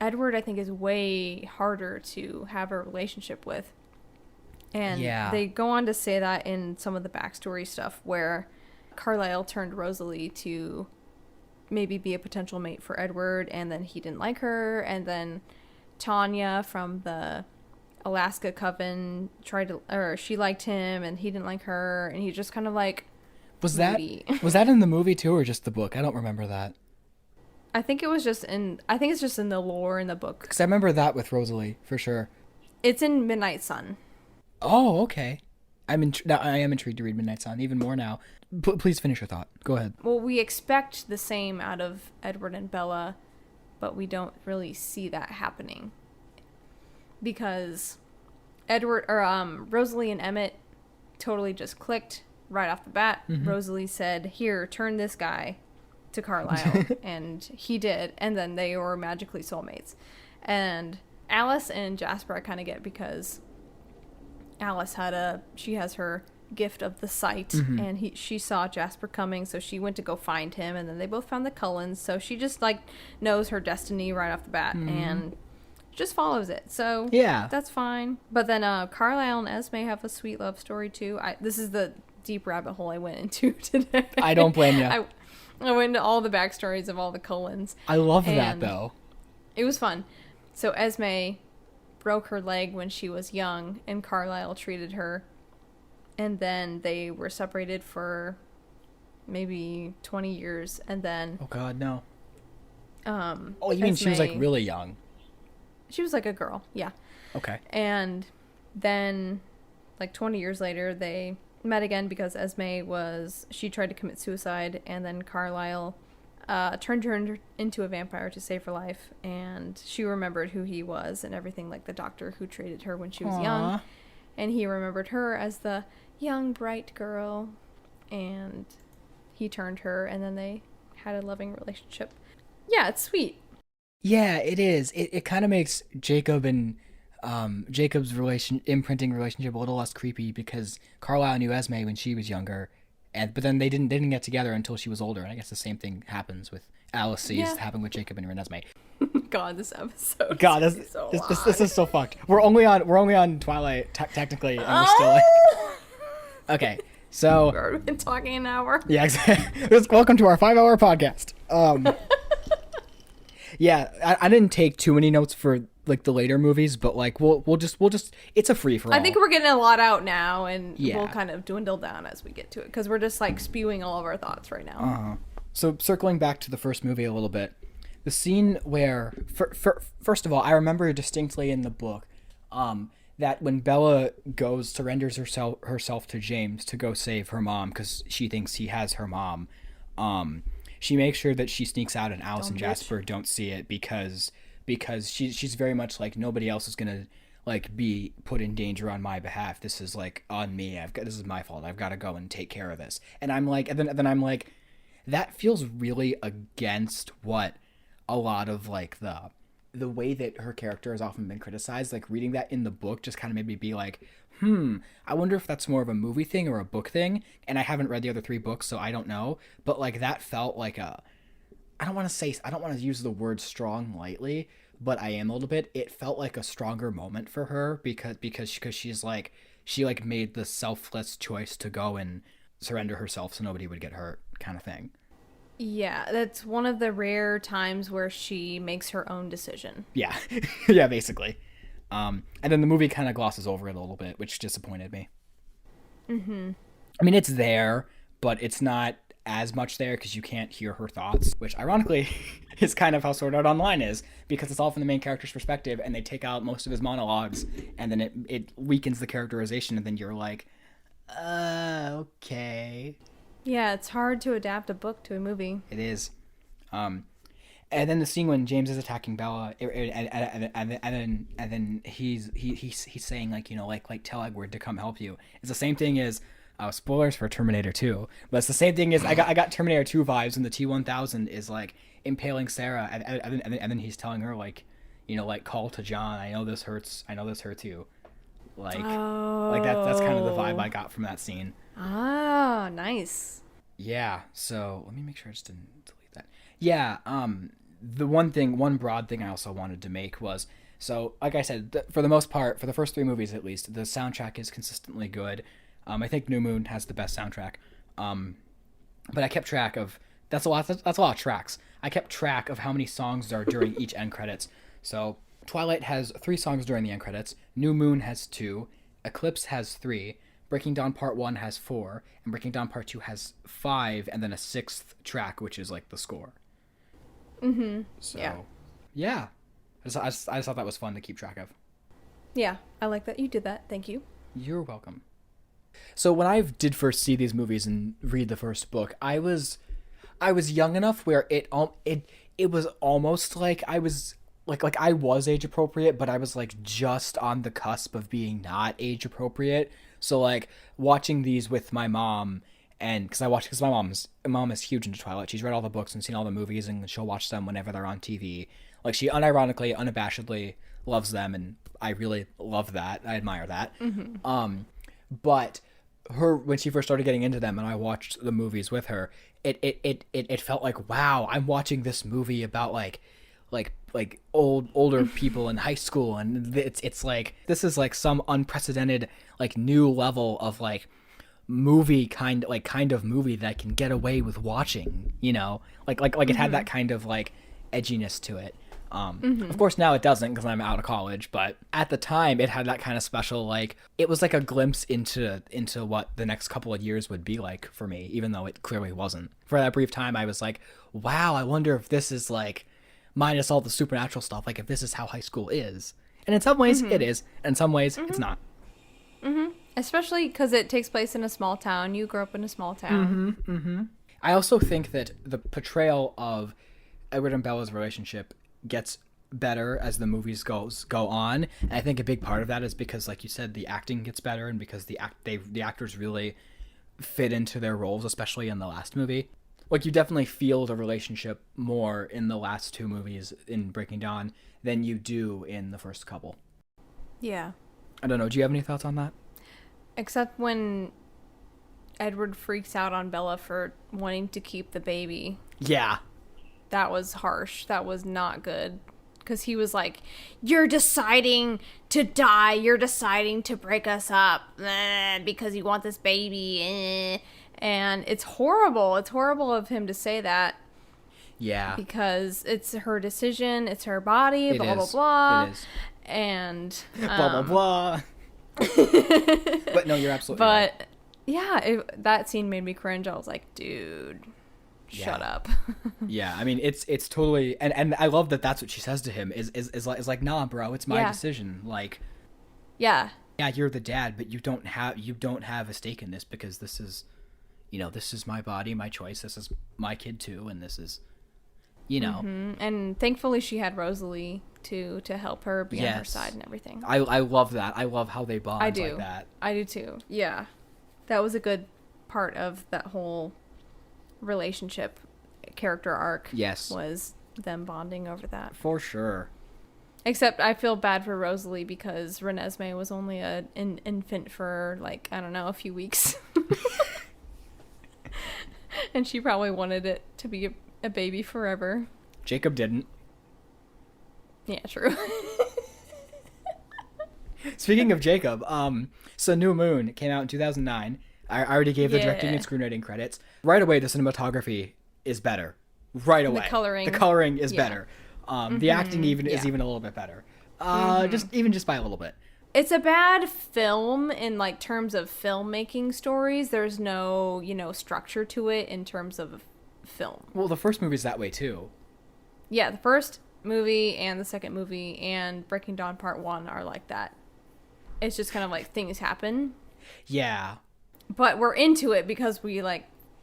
Edward, I think, is way harder to have a relationship with. And they go on to say that in some of the backstory stuff where Carlisle turned Rosalie to maybe be a potential mate for Edward, and then he didn't like her, and then Tanya from the Alaska coven she liked him and he didn't like her, and he just kind of like Was moody. was that in the movie too, or just the book? I don't remember that. I think it's just in the lore in the book. Because I remember that with Rosalie for sure. It's in Midnight Sun. Oh, okay. I am intrigued to read Midnight Sun even more now. Please finish your thought. Go ahead. Well, we expect the same out of Edward and Bella, but we don't really see that happening. Because Rosalie and Emmett totally just clicked right off the bat. Rosalie said, "Here, turn this guy," to Carlisle, and he did, and then they were magically soulmates. And Alice and Jasper I kind of get, because Alice has her gift of the sight, and she saw Jasper coming, so she went to go find him, and then they both found the Cullens, so she just like knows her destiny right off the bat and just follows it. So Yeah. that's fine. But then Carlisle and Esme have a sweet love story too. This is the deep rabbit hole I went into today. I don't blame you. I went into all the backstories of all the Cullens. I love that, though. It was fun. So Esme broke her leg when she was young, and Carlisle treated her. And then they were separated for maybe 20 years, and then... Oh, God, no. Oh, you mean Esme, she was, like, really young? She was, like, a girl, yeah. Okay. And then, like, 20 years later, they met again because she tried to commit suicide, and then Carlisle turned her into a vampire to save her life, and she remembered who he was and everything, like the doctor who treated her when she was young, and he remembered her as the young, bright girl, and he turned her, and then they had a loving relationship. Yeah, it's sweet. Yeah, it is. It kind of makes Jacob and Jacob's imprinting relationship a little less creepy because Carlisle knew Esme when she was younger, but then they didn't get together until she was older. And I guess the same thing happens with Alice happened with Jacob and Esme. God, this episode. God, this is so fucked. We're only on Twilight technically, and we're still like... Okay, so We've already been talking an hour. Yeah, exactly. Welcome to our 5-hour podcast. Yeah, I didn't take too many notes for like the later movies, but like we'll just it's a free for all. I think we're getting a lot out now, and Yeah. we'll kind of dwindle down as we get to it because we're just like spewing all of our thoughts right now. So circling back to the first movie a little bit, the scene where first of all, I remember distinctly in the book that when Bella surrenders herself to James to go save her mom because she thinks he has her mom, she makes sure that she sneaks out and Alice and Jasper don't see it because she's very much like nobody else is gonna like be put in danger on my behalf. This is like on me. This is my fault. I've got to go and take care of this. And I'm like, and then I'm like, that feels really against what a lot of like the way that her character has often been criticized. Like reading that in the book just kind of made me be like, I wonder if that's more of a movie thing or a book thing. And I haven't read the other 3 books, so I don't know. But like that felt like I don't want to use the word strong lightly, but I am a little bit. It felt like a stronger moment for her because she's like, she like made the selfless choice to go and surrender herself so nobody would get hurt kind of thing. Yeah, that's one of the rare times where she makes her own decision. Yeah. Yeah, basically. And then the movie kind of glosses over it a little bit, which disappointed me. I mean, it's there, but it's not as much there because you can't hear her thoughts, which ironically is kind of how Sword Art Online is, because it's all from the main character's perspective and they take out most of his monologues and then it weakens the characterization and then you're like, okay. Yeah, it's hard to adapt a book to a movie. It is. And then the scene when James is attacking Bella, and then he's saying like, you know, like tell Edward to come help you. It's the same thing as spoilers for Terminator 2, but it's the same thing as I got Terminator 2 vibes when the T-1000 is like impaling Sarah, and then he's telling her like, you know, like call to John. I know this hurts you. Like that's kind of the vibe I got from that scene. Ah, nice. Yeah. So let me make sure I just didn't delete that. Yeah. The one broad thing I also wanted to make was, so like I said, for the most part, for the first 3 movies at least, the soundtrack is consistently good. I think New Moon has the best soundtrack. But I kept track of that's a lot of tracks. I kept track of how many songs there are during each end credits. So Twilight has 3 songs during the end credits. New Moon has 2. Eclipse has 3. Breaking Dawn Part 1 has 4, and Breaking Dawn Part 2 has 5, and then a 6th track, which is like the score. So, yeah. I just thought that was fun to keep track of. Yeah, I like that you did that. Thank you. You're welcome. So when I did first see these movies and read the first book, I was young enough where it was almost like I was like I was age appropriate, but I was like just on the cusp of being not age appropriate. So like watching these with my mom, and because my mom is huge into Twilight. She's read all the books and seen all the movies, and she'll watch them whenever they're on TV. Like she unironically, unabashedly loves them, and I really love that. I admire that. But her, when she first started getting into them, and I watched the movies with her, it felt like, wow, I'm watching this movie about like older people in high school, and it's like this is like some unprecedented like new level of like kind of movie that I can get away with watching, you know, like it had that kind of like edginess to it. Of course now it doesn't because I'm out of college, but at the time it had that kind of special, like it was like a glimpse into what the next couple of years would be like for me, even though it clearly wasn't. For that brief time I was like, wow, I wonder if this is like, minus all the supernatural stuff, like if this is how high school is. And in some ways it is, and in some ways it's not. Especially because it takes place in a small town. You grew up in a small town. I also think that the portrayal of Edward and Bella's relationship gets better as the movies go on. And I think a big part of that is because, like you said, the acting gets better, and because the actors really fit into their roles, especially in the last movie. Like, you definitely feel the relationship more in the last two movies in Breaking Dawn than you do in the first couple. Yeah. I don't know. Do you have any thoughts on that? Except when Edward freaks out on Bella for wanting to keep the baby. Yeah. That was harsh. That was not good. Because he was like, you're deciding to die. You're deciding to break us up because you want this baby. And it's horrible. It's horrible of him to say that. Yeah. Because it's her decision. It's her body. It blah, is. blah, blah. It is. And... blah, blah, blah. But no, you're absolutely right. But, yeah, that scene made me cringe. I was like, dude... Shut up. Yeah, I mean it's totally, and I love that that's what she says to him is like, nah, bro, it's my decision. Like, yeah, you're the dad, but you don't have a stake in this, because this is, you know, this is my body, my choice. This is my kid too, and this is, you know. And thankfully she had Rosalie to help her be on her side and everything. I love that. I love how they bond like that. I do too. Yeah, that was a good part of that whole relationship character arc. Yes, was them bonding over that, for sure. Except I feel bad for Rosalie because Renesmee was only an infant for, like, I don't know, a few weeks. And she probably wanted it to be a baby forever. Jacob didn't. Yeah, true. Speaking of Jacob, so New Moon came out in 2009. I already gave the directing and screenwriting credits. Right away, the cinematography is better. Right away. The coloring is better. The acting is even a little bit better. Just by a little bit. It's a bad film in, like, terms of filmmaking stories. There's no, structure to it in terms of film. Well, the first movie's that way too. Yeah, the first movie and the second movie and Breaking Dawn Part 1 are like that. It's just kind of like things happen. Yeah. But we're into it because we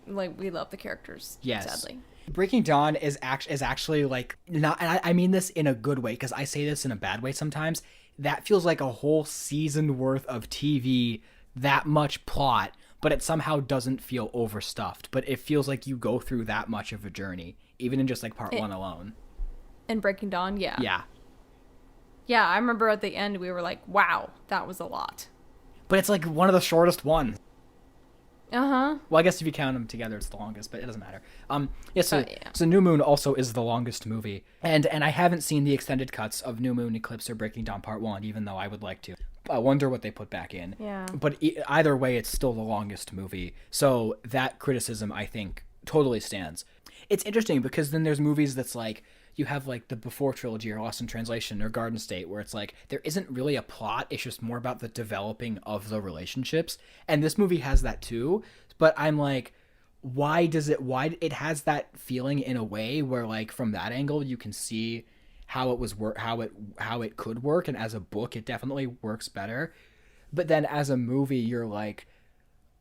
we love the characters. Yes. Sadly. Breaking Dawn is actually like not, and I mean this in a good way, because I say this in a bad way sometimes. That feels like a whole season worth of TV, that much plot, but it somehow doesn't feel overstuffed. But it feels like you go through that much of a journey, even in just like part 1 alone. In Breaking Dawn, yeah. Yeah. Yeah, I remember at the end we were like, wow, that was a lot. But it's like one of the shortest ones. Uh-huh. Well, I guess if you count them together, it's the longest, but it doesn't matter. So New Moon also is the longest movie. And I haven't seen the extended cuts of New Moon, Eclipse, or Breaking Dawn Part 1, even though I would like to. I wonder what they put back in. Yeah. But either way, it's still the longest movie. So that criticism, I think, totally stands. It's interesting because then there's movies that's like, you have like the Before trilogy or Lost in Translation or Garden State, where it's like there isn't really a plot, it's just more about the developing of the relationships. And this movie has that too, but I'm like, why it has that feeling in a way where, like, from that angle you can see how it could work, and as a book it definitely works better. But then as a movie you're like,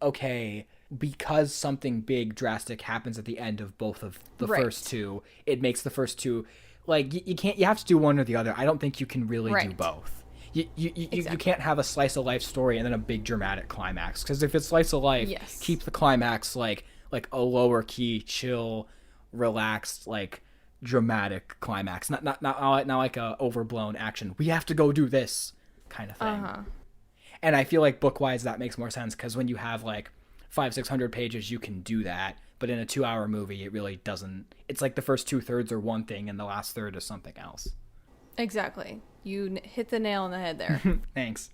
okay, because something big drastic happens at the end of both of the first two, it makes the first two, like, you have to do one or the other. I don't think you can really do both. You can't have a slice of life story and then a big dramatic climax, because if it's slice of life, keep the climax like a lower key, chill, relaxed, like dramatic climax, not like a overblown action, we have to go do this kind of thing. And I feel like book-wise that makes more sense, because when you have like 500-600 pages, you can do that. But in a 2-hour movie, it really doesn't. It's like the first 2/3 are one thing and the last third is something else. Exactly. You hit the nail on the head there. Thanks.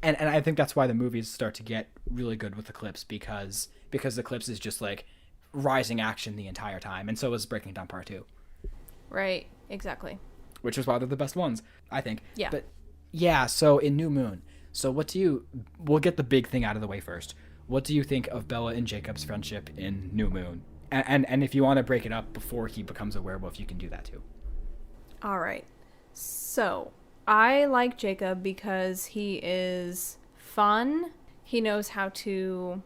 And I think that's why the movies start to get really good with Eclipse, because Eclipse is just like rising action the entire time, and so is Breaking Dawn Part 2. Right, exactly. Which is why they're the best ones, I think. Yeah. But yeah, so in New Moon, so we'll get the big thing out of the way first. What do you think of Bella and Jacob's friendship in New Moon? And if you want to break it up before he becomes a werewolf, you can do that too. All right. So, I like Jacob because he is fun. He knows how to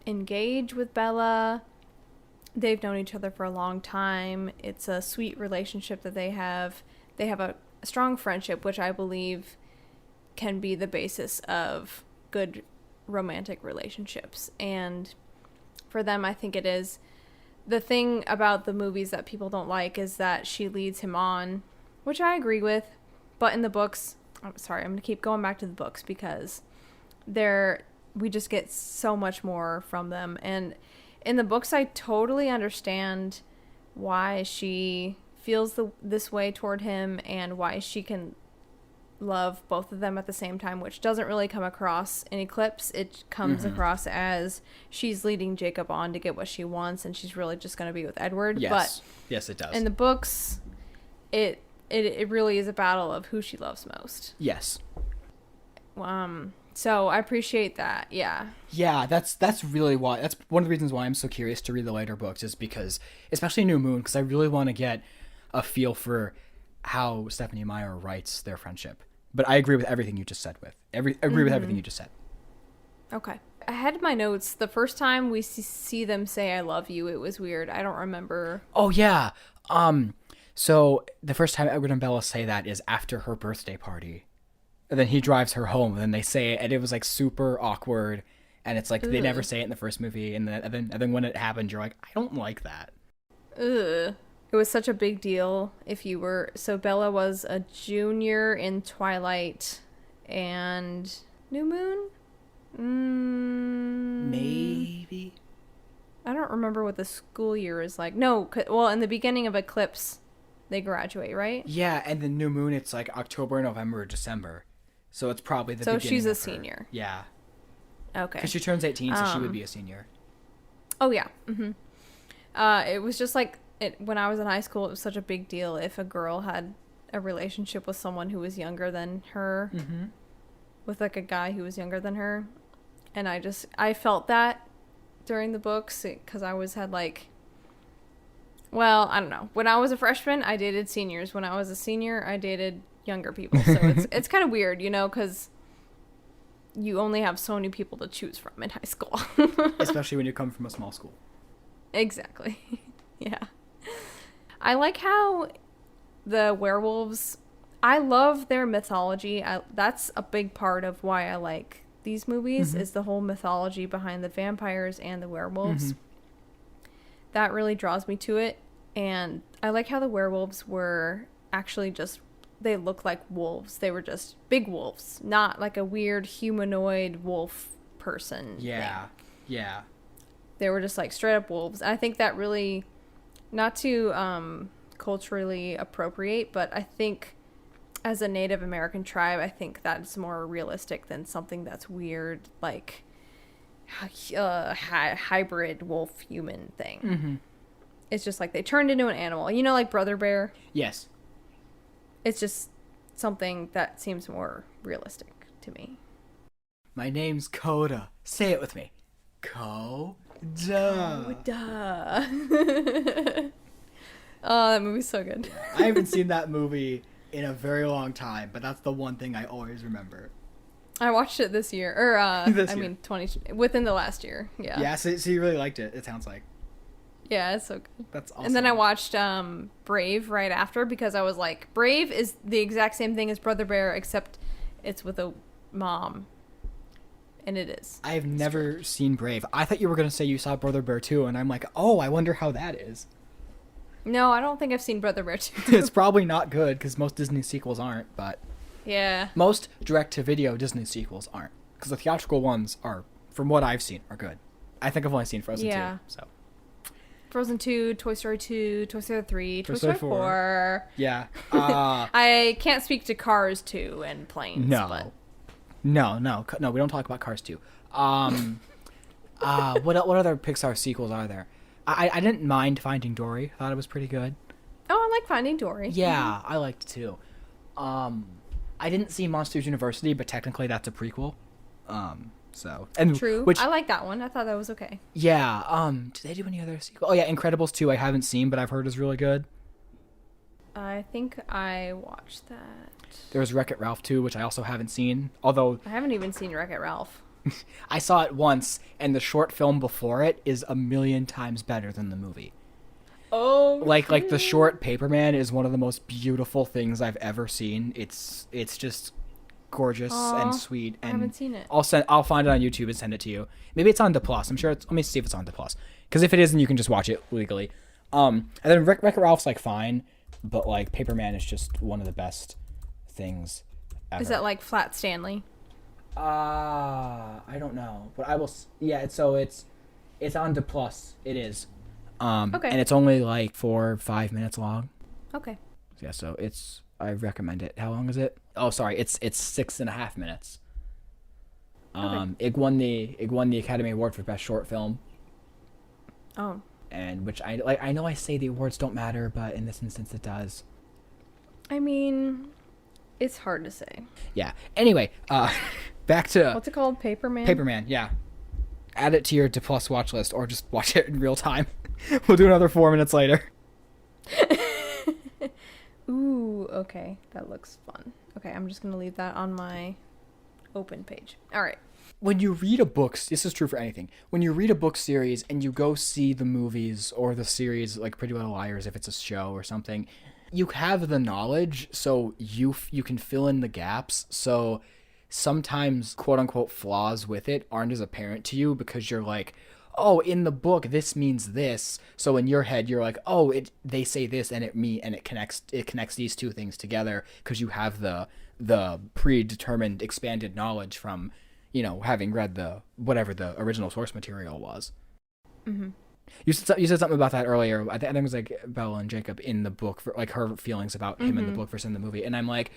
engage with Bella. They've known each other for a long time. It's a sweet relationship that they have. They have a strong friendship, which I believe can be the basis of good romantic relationships. And for them, I think it is. The thing about the movies that people don't like is that she leads him on, which I agree with. But in the books, I'm sorry, I'm going to keep going back to the books because we just get so much more from them. And in the books, I totally understand why she feels this way toward him and why she can love both of them at the same time, which doesn't really come across in Eclipse. It comes across as she's leading Jacob on to get what she wants, and she's really just going to be with Edward. Yes. But yes, it does. in the books, it really is a battle of who she loves most. Yes. So I appreciate that. Yeah. Yeah, that's really why. That's one of the reasons why I'm so curious to read the later books, is because, especially New Moon, because I really want to get a feel for how Stephenie Meyer writes their friendship. But I agree with everything you just said. With everything you just said. Okay. I had my notes. The first time we see them say "I love you," it was weird. I don't remember. Oh yeah. So the first time Edward and Bella say that is after her birthday party. And then he drives her home, and then they say it, and it was like super awkward. And it's like they never say it in the first movie, and then when it happened, you're like, I don't like that. Ugh. It was such a big deal if you were... So Bella was a junior in Twilight and New Moon? Maybe. I don't remember what the school year is like. No, well, in the beginning of Eclipse, they graduate, right? Yeah, and then New Moon, it's like October, November, December. So it's probably the beginning. So she's a her. senior. Yeah. Okay. Because she turns 18, so she would be a senior. Oh, yeah. It was just like... when I was in high school, it was such a big deal if a girl had a relationship with someone who was younger than her, with like a guy who was younger than her. And I felt that during the books because I had like, well, I don't know. When I was a freshman, I dated seniors. When I was a senior, I dated younger people. So it's kind of weird, because you only have so many people to choose from in high school. Especially when you come from a small school. Exactly. Yeah. I like how the werewolves, I love their mythology. That's a big part of why I like these movies, is the whole mythology behind the vampires and the werewolves. That really draws me to it. And I like how the werewolves were actually just, they look like wolves. They were just big wolves, not like a weird humanoid wolf person thing. Yeah. They were just like straight up wolves. And I think that really... Not to culturally appropriate, but I think as a Native American tribe, I think that's more realistic than something that's weird, like hybrid wolf-human thing. It's just like they turned into an animal. Like Brother Bear? Yes. It's just something that seems more realistic to me. My name's Coda. Say it with me. Coda. Duh. Oh, that movie's so good. I haven't seen that movie in a very long time, but that's the one thing I always remember. I watched it this year, or within the last year. Yeah. Yeah. So you really liked it. It sounds like. Yeah, it's so good. That's awesome. And then I watched Brave right after because I was like, Brave is the exact same thing as Brother Bear, except it's with a mom. And it is. I have never seen Brave. I thought you were going to say you saw Brother Bear 2, and I'm like, oh, I wonder how that is. No, I don't think I've seen Brother Bear 2. It's probably not good, because most Disney sequels aren't, but... Yeah. Most direct-to-video Disney sequels aren't. Because the theatrical ones are, from what I've seen, are good. I think I've only seen Frozen 2, so... Frozen 2, Toy Story 2, Toy Story 3, Toy Story 4. Yeah. I can't speak to Cars 2 and Planes, No. but... No, we don't talk about Cars 2. What other Pixar sequels are there? I didn't mind Finding Dory. Thought it was pretty good. Oh, I like Finding Dory. Yeah, I liked it too. I didn't see Monsters University, but technically that's a prequel. True. Which, I like that one. I thought that was okay. yeah. Did they do any other sequel? Oh yeah, Incredibles 2 I haven't seen, but I've heard is really good. I think I watched that. There was Wreck-It Ralph 2, which I also haven't seen. Although I haven't even seen Wreck-It Ralph. I saw it once, and the short film before it is a million times better than the movie. Oh, Like the short Paperman is one of the most beautiful things I've ever seen. It's just gorgeous and sweet. And I haven't seen it. I'll find it on YouTube and send it to you. Maybe it's on the Plus. I'm sure it's. Let me see if it's on the Plus. Because if it isn't, you can just watch it legally. And then Wreck-It Ralph's like fine, but like Paperman is just one of the best things ever. Is that like Flat Stanley? I don't know, but I will. Yeah, it's on the Plus. It is. Okay. And it's only like 4 or 5 minutes long. Okay. Yeah, so I recommend it. How long is it? Oh, sorry, it's 6.5 minutes. Okay. It won the Academy Award for Best Short Film. Oh. And which I know I say the awards don't matter, but in this instance it does. I mean, it's hard to say. Yeah. Anyway, back to What's it called? Paperman? Paperman, yeah. Add it to your D Plus watch list or just watch it in real time. We'll do another 4 minutes later. Ooh, okay. That looks fun. Okay, I'm just going to leave that on my open page. All right. When you read a book, this is true for anything. When you read a book series and you go see the movies or the series like Pretty Little Liars if it's a show or something, you have the knowledge, so you can fill in the gaps. So sometimes quote unquote flaws with it aren't as apparent to you because you're like, oh, in the book this means this. So in your head you're like, oh, they say this and it connects these two things together because you have the predetermined expanded knowledge from, having read whatever the original source material was. Mm-hmm. You said something about that earlier. I think it was like Bella and Jacob in the book, for like her feelings about him in the book versus in the movie, and I'm like,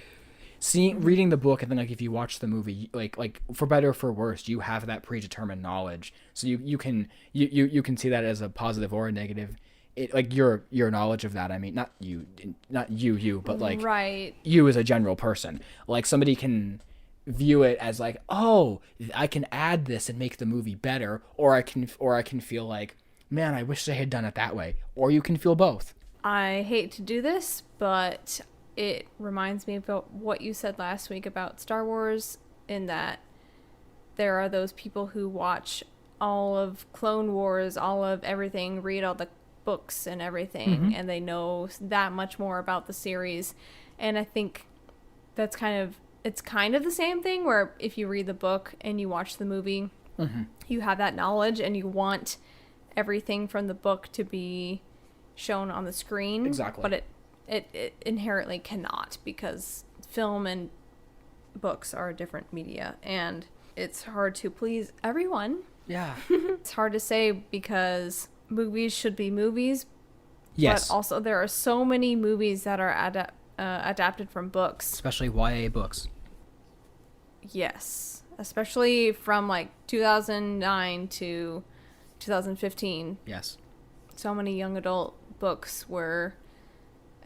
reading the book and then like if you watch the movie, like for better or for worse, you have that predetermined knowledge, so you can see that as a positive or a negative. It, like your knowledge of that. I mean, not you, but like right. You as a general person. Like somebody can view it as like, oh, I can add this and make the movie better, or I can feel like, man, I wish they had done it that way. Or you can feel both. I hate to do this, but it reminds me about what you said last week about Star Wars, in that there are those people who watch all of Clone Wars, all of everything, read all the books and everything, and they know that much more about the series. And I think that's it's kind of the same thing, where if you read the book and you watch the movie, you have that knowledge and you want everything from the book to be shown on the screen. Exactly. But it inherently cannot, because film and books are different media, and it's hard to please everyone. Yeah. It's hard to say because movies should be movies. Yes. But also there are so many movies that are adapted from books. Especially YA books. Yes. Especially from like 2009 to 2015. Yes. So many young adult books were...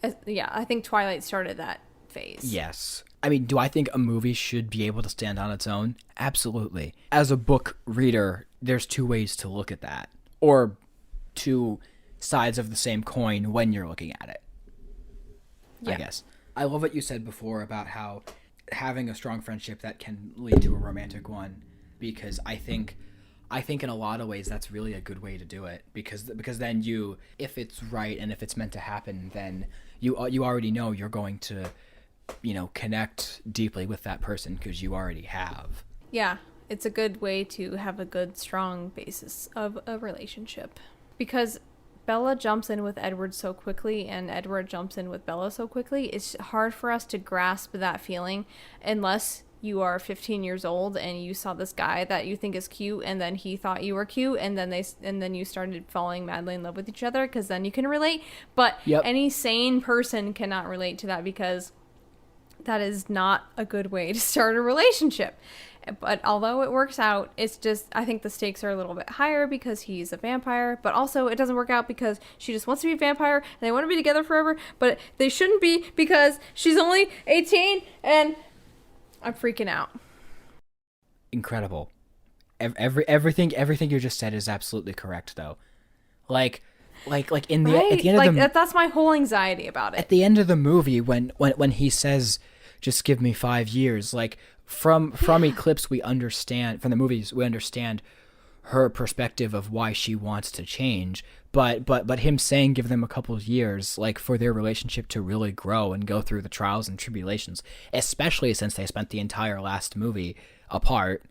I think Twilight started that phase. Yes. I mean, do I think a movie should be able to stand on its own? Absolutely. As a book reader, there's two ways to look at that. Or two sides of the same coin when you're looking at it. Yeah. I guess. I love what you said before about how having a strong friendship that can lead to a romantic one, because I think in a lot of ways that's really a good way to do it, because then you, if it's right and if it's meant to happen, then you already know you're going to, connect deeply with that person because you already have. Yeah, it's a good way to have a good, strong basis of a relationship. Because Bella jumps in with Edward so quickly and Edward jumps in with Bella so quickly, it's hard for us to grasp that feeling unless you are 15 years old and you saw this guy that you think is cute and then he thought you were cute and then you started falling madly in love with each other, because then you can relate. But any sane person cannot relate to that, because that is not a good way to start a relationship. But although it works out, it's just, I think the stakes are a little bit higher because he's a vampire. But also, it doesn't work out because she just wants to be a vampire and they want to be together forever. But they shouldn't be because she's only 18 and I'm freaking out. Incredible. Everything you just said is absolutely correct, though. Like in the Right? at the end of the That's my whole anxiety about it. at the end of the movie when he says, "Just give me 5 years," like from Eclipse, we understand, from the movies we understand her perspective of why she wants to change, but him saying give them a couple of years, like for their relationship to really grow and go through the trials and tribulations, especially since they spent the entire last movie apart.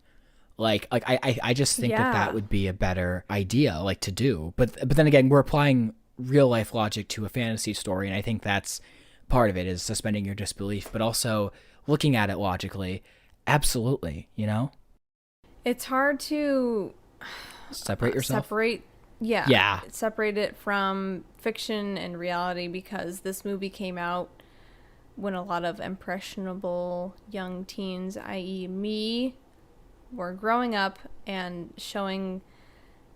I just think that would be a better idea, like, to do. But then again, we're applying real life logic to a fantasy story, and I think that's part of it, is suspending your disbelief, but also looking at it logically. Absolutely, you know? It's hard to Separate yourself? Yeah. Separate it from fiction and reality because this movie came out when a lot of impressionable young teens, i.e. me, were growing up and showing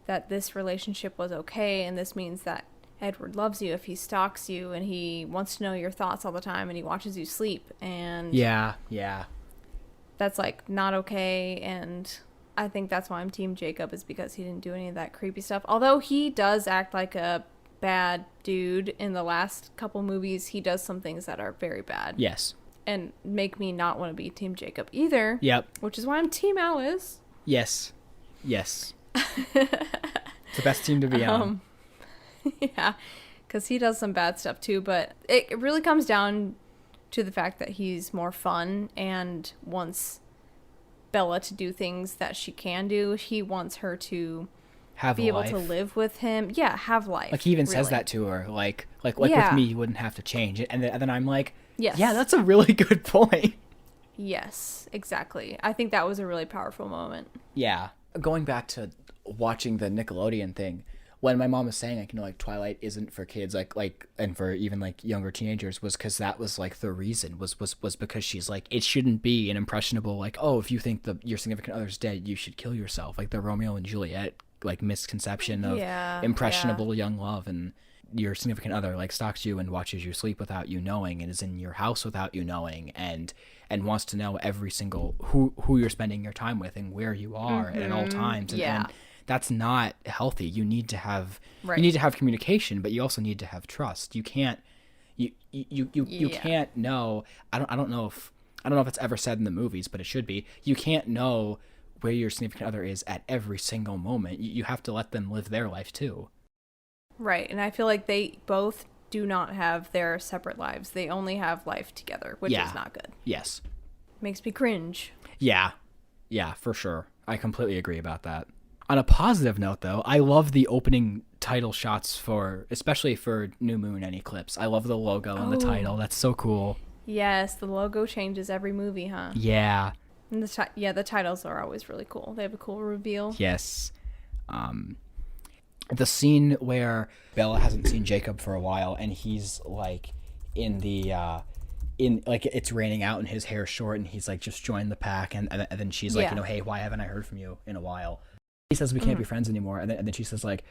that this relationship was okay, and this means that Edward loves you if he stalks you and he wants to know your thoughts all the time and he watches you sleep, and Yeah. that's like not okay. And I think that's why I'm Team Jacob, is because he didn't do any of that creepy stuff. Although he does act like a bad dude in the last couple movies, he does some things that are very bad. Yes. And make me not want to be Team Jacob either. Yep. Which is why I'm Team Alice. Yes. It's the best team to be on. Yeah, because he does some bad stuff too, but it really comes down to the fact that he's more fun and wants Bella to do things that she can do. He wants her to be able to live with him. Yeah, have life. Like, he even says that to her. Like with me, you wouldn't have to change it. And then I'm like, yes. Yeah, that's a really good point. Yes, exactly. I think that was a really powerful moment. Yeah. Going back to watching the Nickelodeon thing, when my mom was saying, like, you know, like, Twilight isn't for kids, like and for even like younger teenagers, was because that was like the reason, was because she's like, it shouldn't be an impressionable, like, oh, if you think your significant other's dead, you should kill yourself, like the Romeo and Juliet like misconception of impressionable young love. And your significant other like stalks you and watches you sleep without you knowing, and is in your house without you knowing, and wants to know every single who you're spending your time with and where you are at all times. And that's not healthy. You need to have communication, but you also need to have trust. You can't you can't know. I don't know if it's ever said in the movies, but it should be. You can't know where your significant other is at every single moment. You have to let them live their life too. Right. And I feel like they both do not have their separate lives. They only have life together, which is not good. Yes. Makes me cringe. Yeah, for sure. I completely agree about that. On a positive note, though, I love the opening title shots especially for New Moon and Eclipse. I love the logo and the title. That's so cool. Yes, the logo changes every movie, huh? Yeah. And the titles are always really cool. They have a cool reveal. Yes. The scene where Bella hasn't seen Jacob for a while, and he's like in the it's raining out and his hair's short, and he's like just joined the pack, and then she's like, you know, hey, why haven't I heard from you in a while? He says we can't be friends anymore, and then she says, like,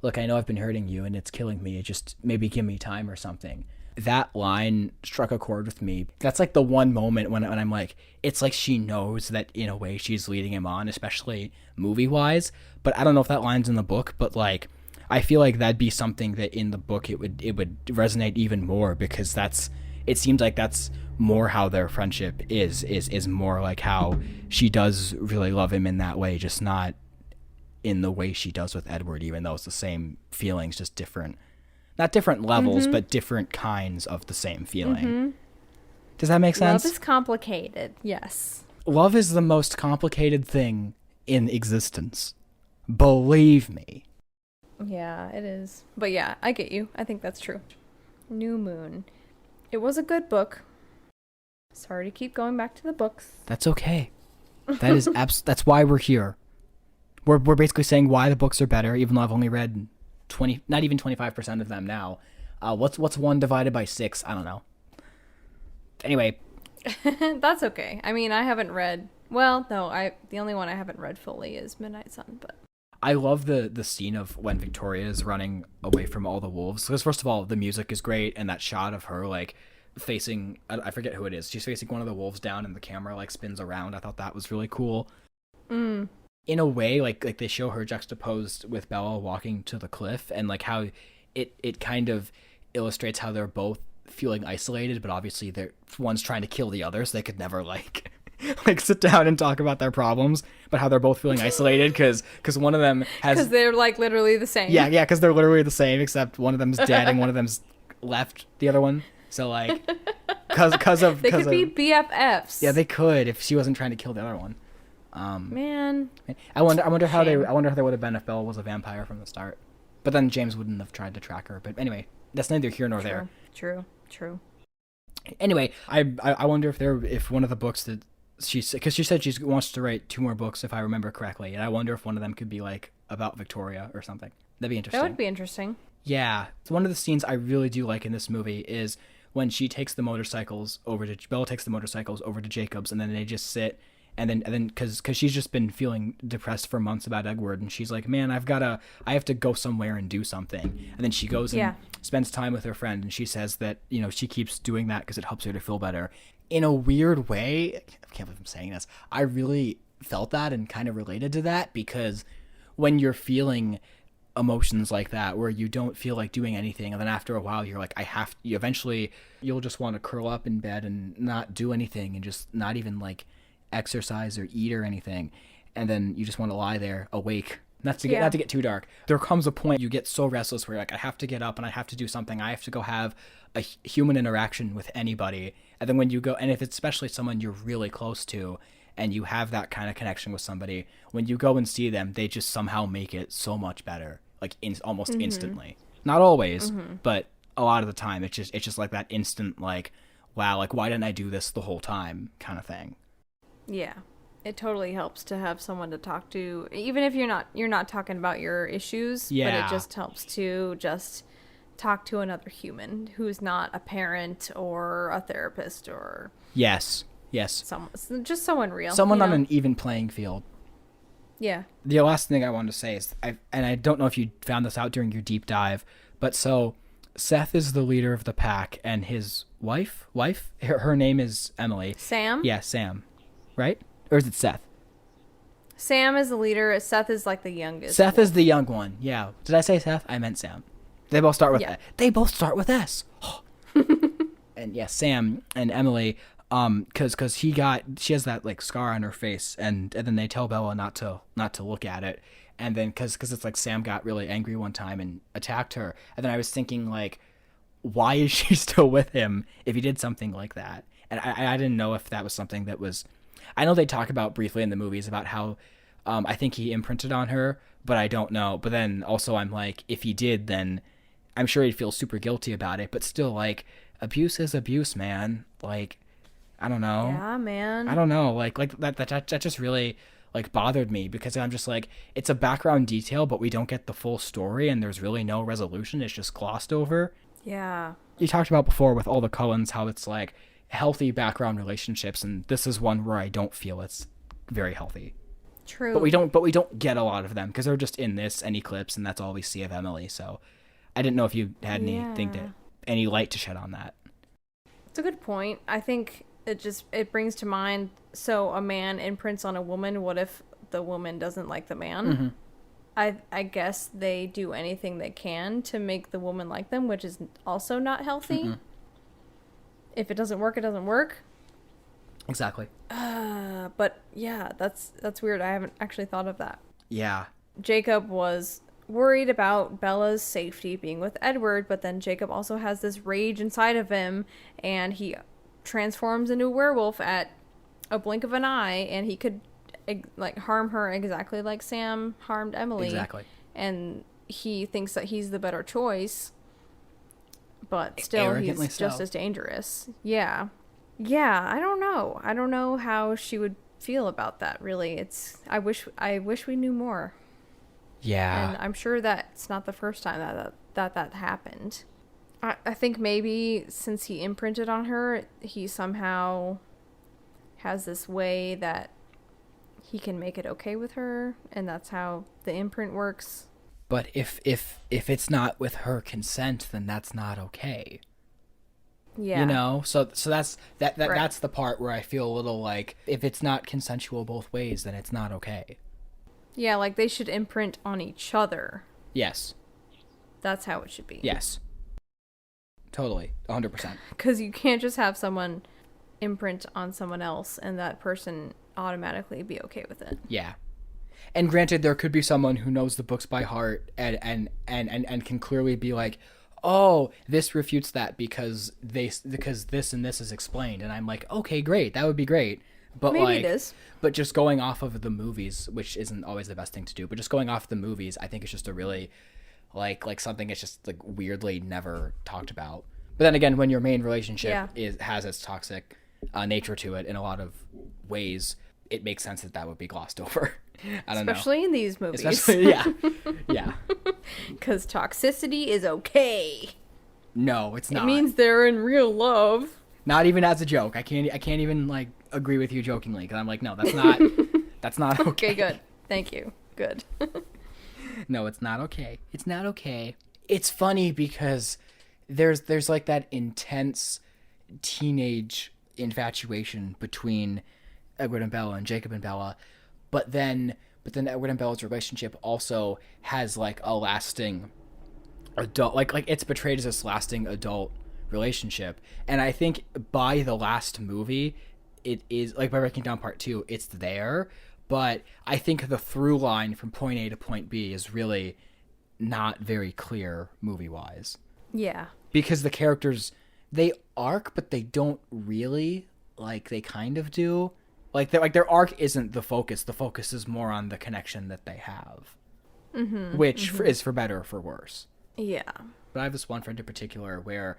look, I know I've been hurting you and it's killing me. Just maybe give me time or something. That line struck a chord with me. That's like the one moment when I'm like, it's like she knows that in a way she's leading him on, especially movie wise. But I don't know if that line's in the book, but like, I feel like that'd be something that in the book it would resonate even more, because it seems like that's more how their friendship is more like how she does really love him in that way, just not in the way she does with Edward, even though it's the same feelings, just different. Not different levels, but different kinds of the same feeling. Does that make sense? Love is complicated, yes. Love is the most complicated thing in existence. Believe me. Yeah, it is. But yeah, I get you. I think that's true. New Moon. It was a good book. Sorry to keep going back to the books. That's okay. That is that's why we're here. We're basically saying why the books are better, even though I've only read 20, not even 25% of them now. What's 1 divided by 6? I don't know. Anyway. That's okay. I mean, I haven't read Well, no, the only one I haven't read fully is Midnight Sun, but I love the scene of when Victoria is running away from all the wolves. Because first of all, the music is great, and that shot of her like facing, I forget who it is. She's facing one of the wolves down, and the camera like spins around. I thought that was really cool. mm. In a way, like they show her juxtaposed with Bella walking to the cliff, and like how it kind of illustrates how they're both feeling isolated, but obviously they're one's trying to kill the other, so they could never like like sit down and talk about their problems, but how they're both feeling isolated because one of them has, because they're like literally the same. yeah, because they're literally the same, except one of them's dead and one of them's left the other one. So like, because of they could be BFFs. Yeah, they could if she wasn't trying to kill the other one. Man, I wonder how Shame. I wonder how they would have been if Bella was a vampire from the start. But then James wouldn't have tried to track her. But anyway, that's neither here nor there. True. Anyway, I wonder if one of the books that because she said she wants to write 2 more books if I remember correctly, and I wonder if one of them could be like about Victoria or something. That'd be interesting. That would be interesting. Yeah, so one of the scenes I really do like in this movie is when she takes the motorcycles over to Bella takes the motorcycles over to Jacob's, and then they just sit. And then, because she's just been feeling depressed for months about Edward, and she's like, man, I have to go somewhere and do something. And then she goes and spends time with her friend, and she says that, you know, she keeps doing that because it helps her to feel better. In a weird way, I can't believe I'm saying this, I really felt that and kind of related to that, because when you're feeling emotions like that, where you don't feel like doing anything, and then after a while you're like, eventually you'll just want to curl up in bed and not do anything and just not even like exercise or eat or anything, and then you just want to lie there awake, not to get too dark. There comes a point you get so restless where you're like, I have to get up and I have to do something. I have to go have a human interaction with anybody. And then when you go, and if it's especially someone you're really close to and you have that kind of connection with somebody, when you go and see them, they just somehow make it so much better, like almost instantly. Not always, but a lot of the time it's just like that instant, like, wow, like why didn't I do this the whole time kind of thing. Yeah, it totally helps to have someone to talk to, even if you're not talking about your issues. Yeah. But it just helps to just talk to another human who's not a parent or a therapist or yes, just someone real, someone on an even playing field. Yeah. The last thing I wanted to say is, I don't know if you found this out during your deep dive, but so Seth is the leader of the pack, and his wife, her name is Emily. Sam. Yeah, Sam. Right? Or is it Seth? Sam is the leader. Seth is like the youngest. Seth is the young one. Yeah. Did I say Seth? I meant Sam. They both start with They both start with S. And yeah, Sam and Emily, cause she has that like scar on her face, and then they tell Bella not to look at it, and then cause it's like Sam got really angry one time and attacked her, and then I was thinking like, why is she still with him if he did something like that? And I didn't know if that was something that was. I know they talk about briefly in the movies about how I think he imprinted on her, but I don't know. But then also I'm like, if he did, then I'm sure he'd feel super guilty about it. But still, like, abuse is abuse, man. Like, I don't know. Yeah, man. I don't know. Like that just really like bothered me, because I'm just like, it's a background detail, but we don't get the full story, and there's really no resolution. It's just glossed over. Yeah. You talked about before with all the Cullens how it's like healthy background relationships, and this is one where I don't feel it's very healthy. True. But we don't get a lot of them, because they're just in this and Eclipse, and that's all we see of Emily. So I didn't know if you had any light to shed on that. It's a good point. I think it brings to mind, so a man imprints on a woman, what if the woman doesn't like the man? I guess they do anything they can to make the woman like them, which is also not healthy. If it doesn't work, it doesn't work. Exactly. But yeah, that's weird. I haven't actually thought of that. Yeah. Jacob was worried about Bella's safety being with Edward, but then Jacob also has this rage inside of him, and he transforms into a werewolf at a blink of an eye, and he could like harm her exactly like Sam harmed Emily. Exactly. And he thinks that he's the better choice, but still he's just as dangerous. Yeah. I don't know how she would feel about that, really. I wish we knew more. Yeah. And I'm sure that's not the first time that happened. I think maybe since he imprinted on her, he somehow has this way that he can make it okay with her, and that's how the imprint works. But if it's not with her consent, then that's not okay. Yeah. You know? So that's Right. that's the part where I feel a little like if it's not consensual both ways, then it's not okay. Yeah, like they should imprint on each other. Yes. That's how it should be. Yes. Totally. 100%. Because you can't just have someone imprint on someone else and that person automatically be okay with it. Yeah. And granted, there could be someone who knows the books by heart and can clearly be like, oh, this refutes that because this and this is explained. And I'm like, okay, great. That would be great. But Maybe like, it is. But just going off of the movies, which isn't always the best thing to do, but just going off the movies, I think it's just a really like something that's just like weirdly never talked about. But then again, when your main relationship has its toxic nature to it in a lot of ways, it makes sense that would be glossed over. I don't know. Especially in these movies. Yeah. Yeah. Because toxicity is okay. No, it's not. It means they're in real love. Not even as a joke. I can't even like agree with you jokingly because I'm like, no, that's not okay. Okay, good. Thank you. Good. No, it's not okay. It's not okay. It's funny because there's like that intense teenage infatuation between Edward and Bella and Jacob and Bella, but then Edward and Bella's relationship also has like a lasting adult like it's portrayed as this lasting adult relationship. And I think by the last movie, it is like by breaking down part 2, it's there. But I think the through line from point A to point B is really not very clear movie wise. Yeah. Because the characters, they arc, but they don't really. Like, they kind of do. Like their arc isn't the focus. The focus is more on the connection that they have. Mm-hmm, which is for better or for worse. Yeah. But I have this one friend in particular where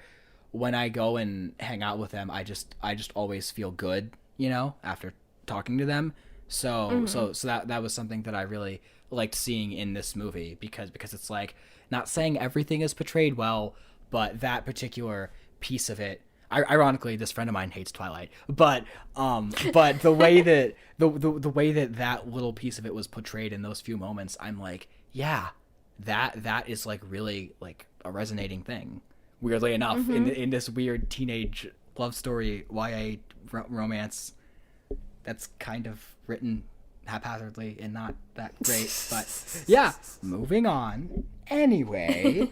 when I go and hang out with them, I just always feel good, you know, after talking to them. So that was something that I really liked seeing in this movie because it's like not saying everything is portrayed well, but that particular piece of it. Ironically, this friend of mine hates Twilight, but the way that the way that little piece of it was portrayed in those few moments, I'm like, yeah, that is like really like a resonating thing. Weirdly enough, in this weird teenage love story YA romance, that's kind of written haphazardly and not that great. But yeah, moving on. Anyway,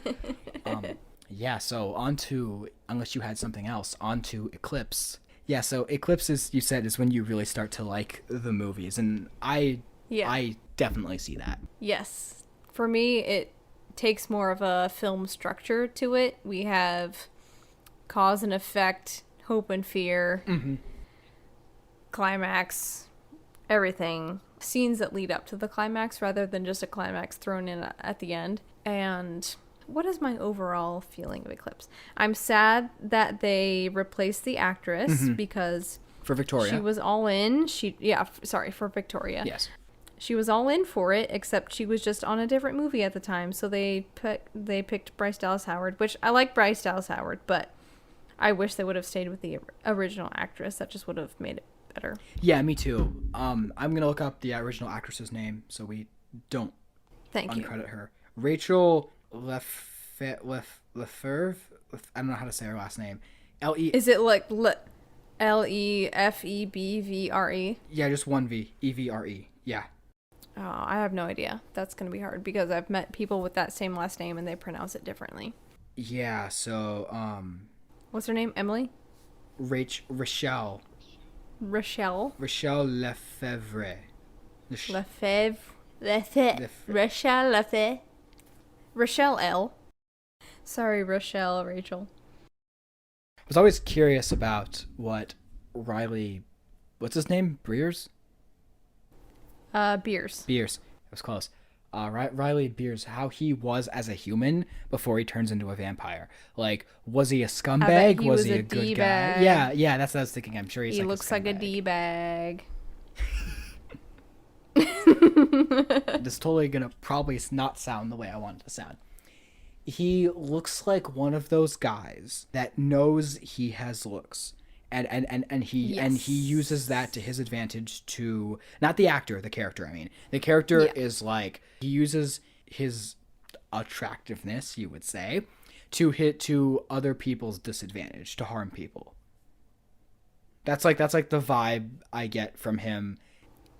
yeah. So on to, unless you had something else, on to Eclipse. Yeah. So Eclipse you said, is when you really start to like the movies, and I definitely see that. Yes. For me, it takes more of a film structure to it. We have cause and effect, hope and fear, climax, everything. Scenes that lead up to the climax rather than just a climax thrown in at the end. And what is my overall feeling of Eclipse? I'm sad that they replaced the actress because For Victoria. she was all in. For Victoria. Yes. She was all in for it, except she was just on a different movie at the time. So they picked Bryce Dallas Howard, which I like Bryce Dallas Howard, but I wish they would have stayed with the original actress. That just would have made it better. Yeah, me too. I'm gonna look up the original actress's name so we don't uncredit her. Rachel Lefevre. I don't know how to say her last name. Is it like Lefebvre? Yeah, just one V. Evre. Yeah. Oh, I have no idea. That's going to be hard because I've met people with that same last name and they pronounce it differently. Yeah, so, What's her name? Emily? Rochelle. Rochelle? Rochelle Lefevre. Rochelle Lefevre. Rochelle L. Sorry, Rochelle, Rachel. I was always curious about what Riley... What's his name? Beers. Beers. It was close. Riley Beers, how he was as a human before he turns into a vampire. Like, was he a scumbag? Was he a good D-bag. guy? Yeah, that's what I was thinking. I'm sure he looks like a D-bag. This is totally gonna probably not sound the way I want it to sound. He looks like one of those guys that knows he has looks and he Yes. uses that to his advantage to, not the actor, the character, I mean. The character Yeah. is like, he uses his attractiveness, you would say, to hit to other people's disadvantage, to harm people. That's like the vibe I get from him.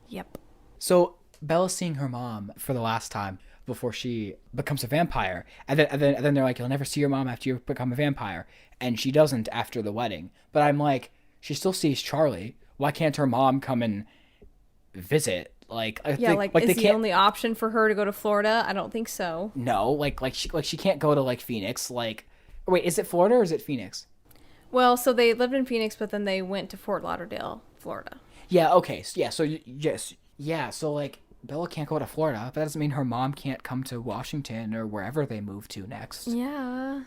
Yep. So Bella's seeing her mom for the last time before she becomes a vampire, and then they're like, "You'll never see your mom after you become a vampire," and she doesn't after the wedding. But I'm like, she still sees Charlie. Why can't her mom come and visit? Like, I Yeah, think, like, they is the can't. only option for her to go to Florida? I don't think so. No, she can't go to like Phoenix. Like, wait, is it Florida or is it Phoenix? Well, so they lived in Phoenix, but then they went to Fort Lauderdale, Florida. Yeah. Okay. Yeah. So yes. Yeah. So like, Bella can't go to Florida, but that doesn't mean her mom can't come to Washington or wherever they move to next. Yeah.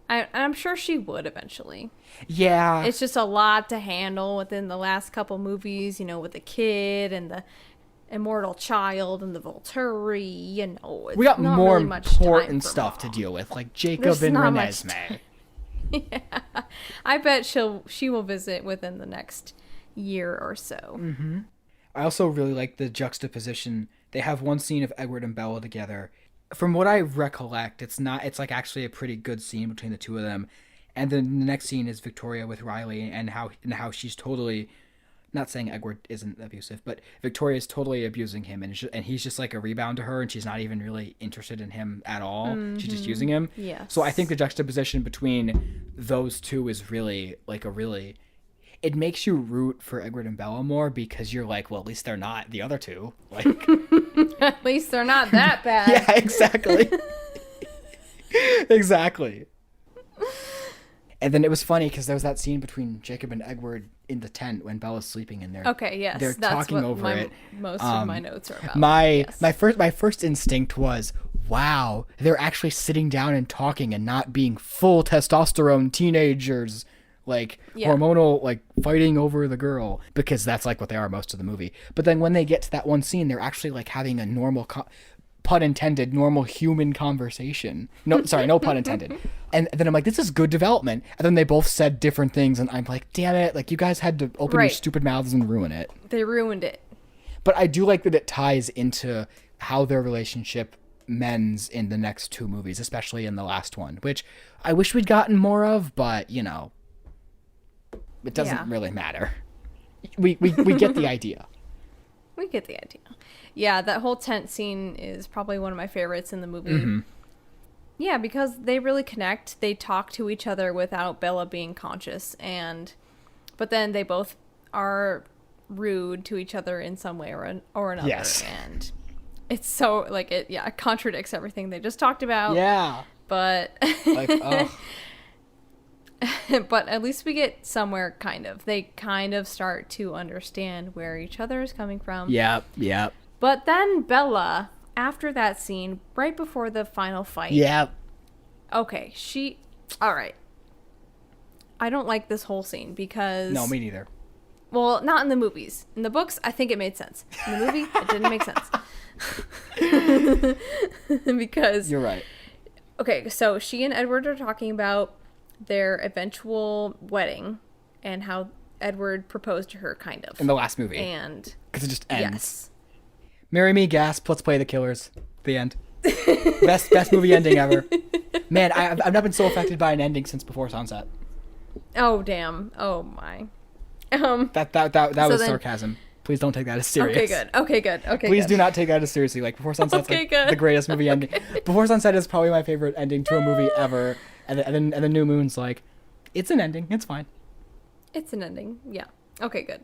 I'm sure she would eventually. Yeah. It's just a lot to handle within the last couple movies, you know, with the kid and the immortal child and the Volturi, you know. It's We got not more really much time important for stuff to Mom. deal with, like Jacob There's and not much Renesmee. Yeah. I bet she will visit within the next year or so. I also really like the juxtaposition. They have one scene of Edward and Bella together. From what I recollect, it's like actually a pretty good scene between the two of them. And then the next scene is Victoria with Riley and how she's totally, not saying Edward isn't abusive, but Victoria's totally abusing him, and he's just like a rebound to her, and she's not even really interested in him at all. She's just using him. Yes. So I think the juxtaposition between those two is really it makes you root for Edward and Bella more, because you're like, well, at least they're not the other two. Like, At least they're not that bad. yeah, exactly. Exactly. And then it was funny because there was that scene between Jacob and Edward in the tent when Bella's sleeping in there. Okay, yes. They're that's talking what over it. Most of my notes are about. My Yes. my first instinct was, wow, they're actually sitting down and talking and not being full testosterone teenagers, like Yeah. hormonal, like fighting over the girl, because that's like what they are most of the movie. But then when they get to that one scene, they're actually like having a normal pun intended, normal human conversation. No, sorry, no pun intended. And then I'm like, this is good development. And then they both said different things, and I'm like, damn it, like you guys had to open your Right. stupid mouths and ruin it. They ruined it. But I do like that it ties into how their relationship mends in the next two movies, especially in the last one, which I wish we'd gotten more of, but you know, it doesn't Yeah. really matter. We get the idea. We get the idea. Yeah, that whole tent scene is probably one of my favorites in the movie. Mm-hmm. Yeah, because they really connect. They talk to each other without Bella being conscious, but then they both are rude to each other in some way or another. Yes. And it's so like it contradicts everything they just talked about. Yeah. But Like, oh. but at least we get somewhere kind of. They kind of start to understand where each other is coming from. Yep. But then Bella, after that scene, right before the final fight. Yep. Okay, all right. I don't like this whole scene because... No, me neither. Well, not in the movies. In the books, I think it made sense. In the movie, it didn't make sense. Because... You're right. Okay, so she and Edward are talking about their eventual wedding and how Edward proposed to her, kind of. In the last movie. And... Because it just ends. Yes. Marry me, gasp, let's play the Killers. The end. best movie ending ever. Man, I've not been so affected by an ending since Before Sunset. Oh, damn. Oh, my. That So was then- sarcasm. Please don't take that as serious. Okay, good. Please do not take that as seriously. Like, Before Sunset's Okay, like good. the greatest movie ending. Before Sunset is probably my favorite ending to a movie ever. And then New Moon's like, it's an ending. It's fine. It's an ending. Yeah. Okay, good.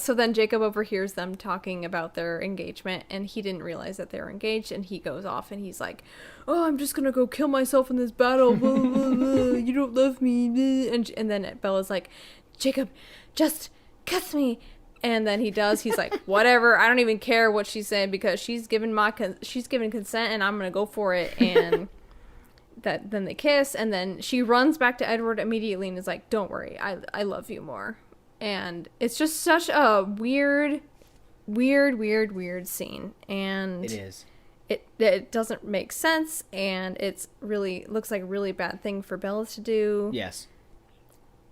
So then Jacob overhears them talking about their engagement, and he didn't realize that they were engaged, and he goes off and he's like, oh, I'm just gonna go kill myself in this battle. Blah, blah, blah. You don't love me. Blah. And then Bella's like, Jacob, just kiss me. And then he does. He's like, whatever. I don't even care what she's saying because she's given consent, and I'm gonna go for it. And then they kiss, and then she runs back to Edward immediately and is like, don't worry, I love you more. And it's just such a weird scene. And It is. it doesn't make sense, and it's really looks like a really bad thing for Bella to do. Yes.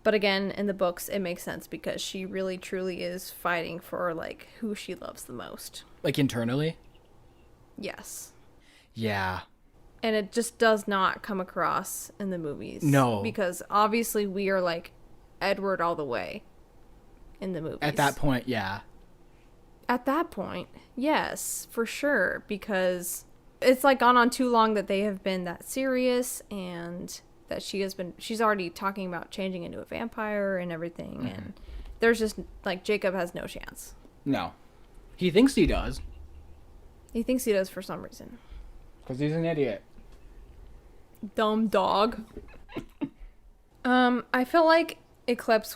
But again, in the books, it makes sense because she really truly is fighting for, like, who she loves the most. Like, internally? Yes. Yeah. And it just does not come across in the movies. No. Because obviously we are, like, Edward all the way in the movies. At that point, yeah. At that point, yes, for sure. Because it's, like, gone on too long that they have been that serious, and that she's already talking about changing into a vampire and everything, and there's just, like, Jacob has no chance. No. He thinks he does. He thinks he does for some reason. Because he's an idiot. Dumb dog. I felt like Eclipse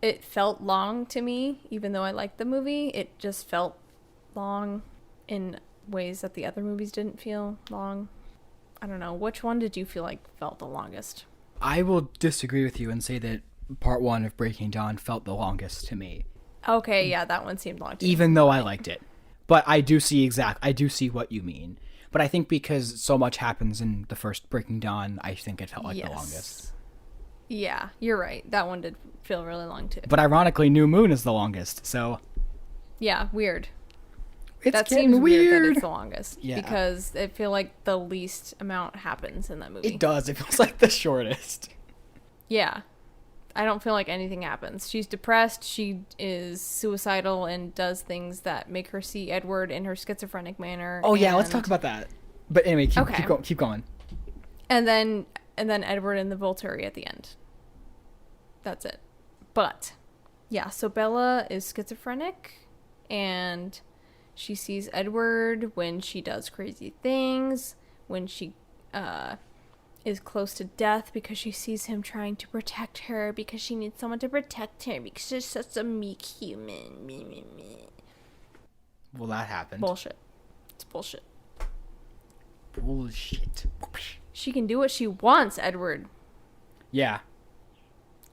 it felt long to me, even though I liked the movie. It just felt long in ways that the other movies didn't feel long. I don't know. Which one did you feel like felt the longest? I will disagree with you and say that part 1 of Breaking Dawn felt the longest to me. Okay, yeah, that one seemed long to me. Even though I liked it. But I do see what you mean. But I think because so much happens in the first Breaking Dawn, I think it felt like the longest. Yeah, you're right. That one did feel really long too. But ironically, New Moon is the longest, so... Yeah, weird. That seems weird that it's the longest. Yeah. Because I feel like the least amount happens in that movie. It does. It feels like the shortest. Yeah. I don't feel like anything happens. She's depressed. She is suicidal and does things that make her see Edward in her schizophrenic manner. Oh, yeah. Let's talk about that. But anyway, keep going. And then Edward and the Volturi at the end. That's it. But, yeah. So Bella is schizophrenic, and she sees Edward when she does crazy things, when she is close to death because she sees him trying to protect her because she needs someone to protect her because she's such a meek human. Well, that happened. Bullshit. It's bullshit. Bullshit. She can do what she wants, Edward. Yeah.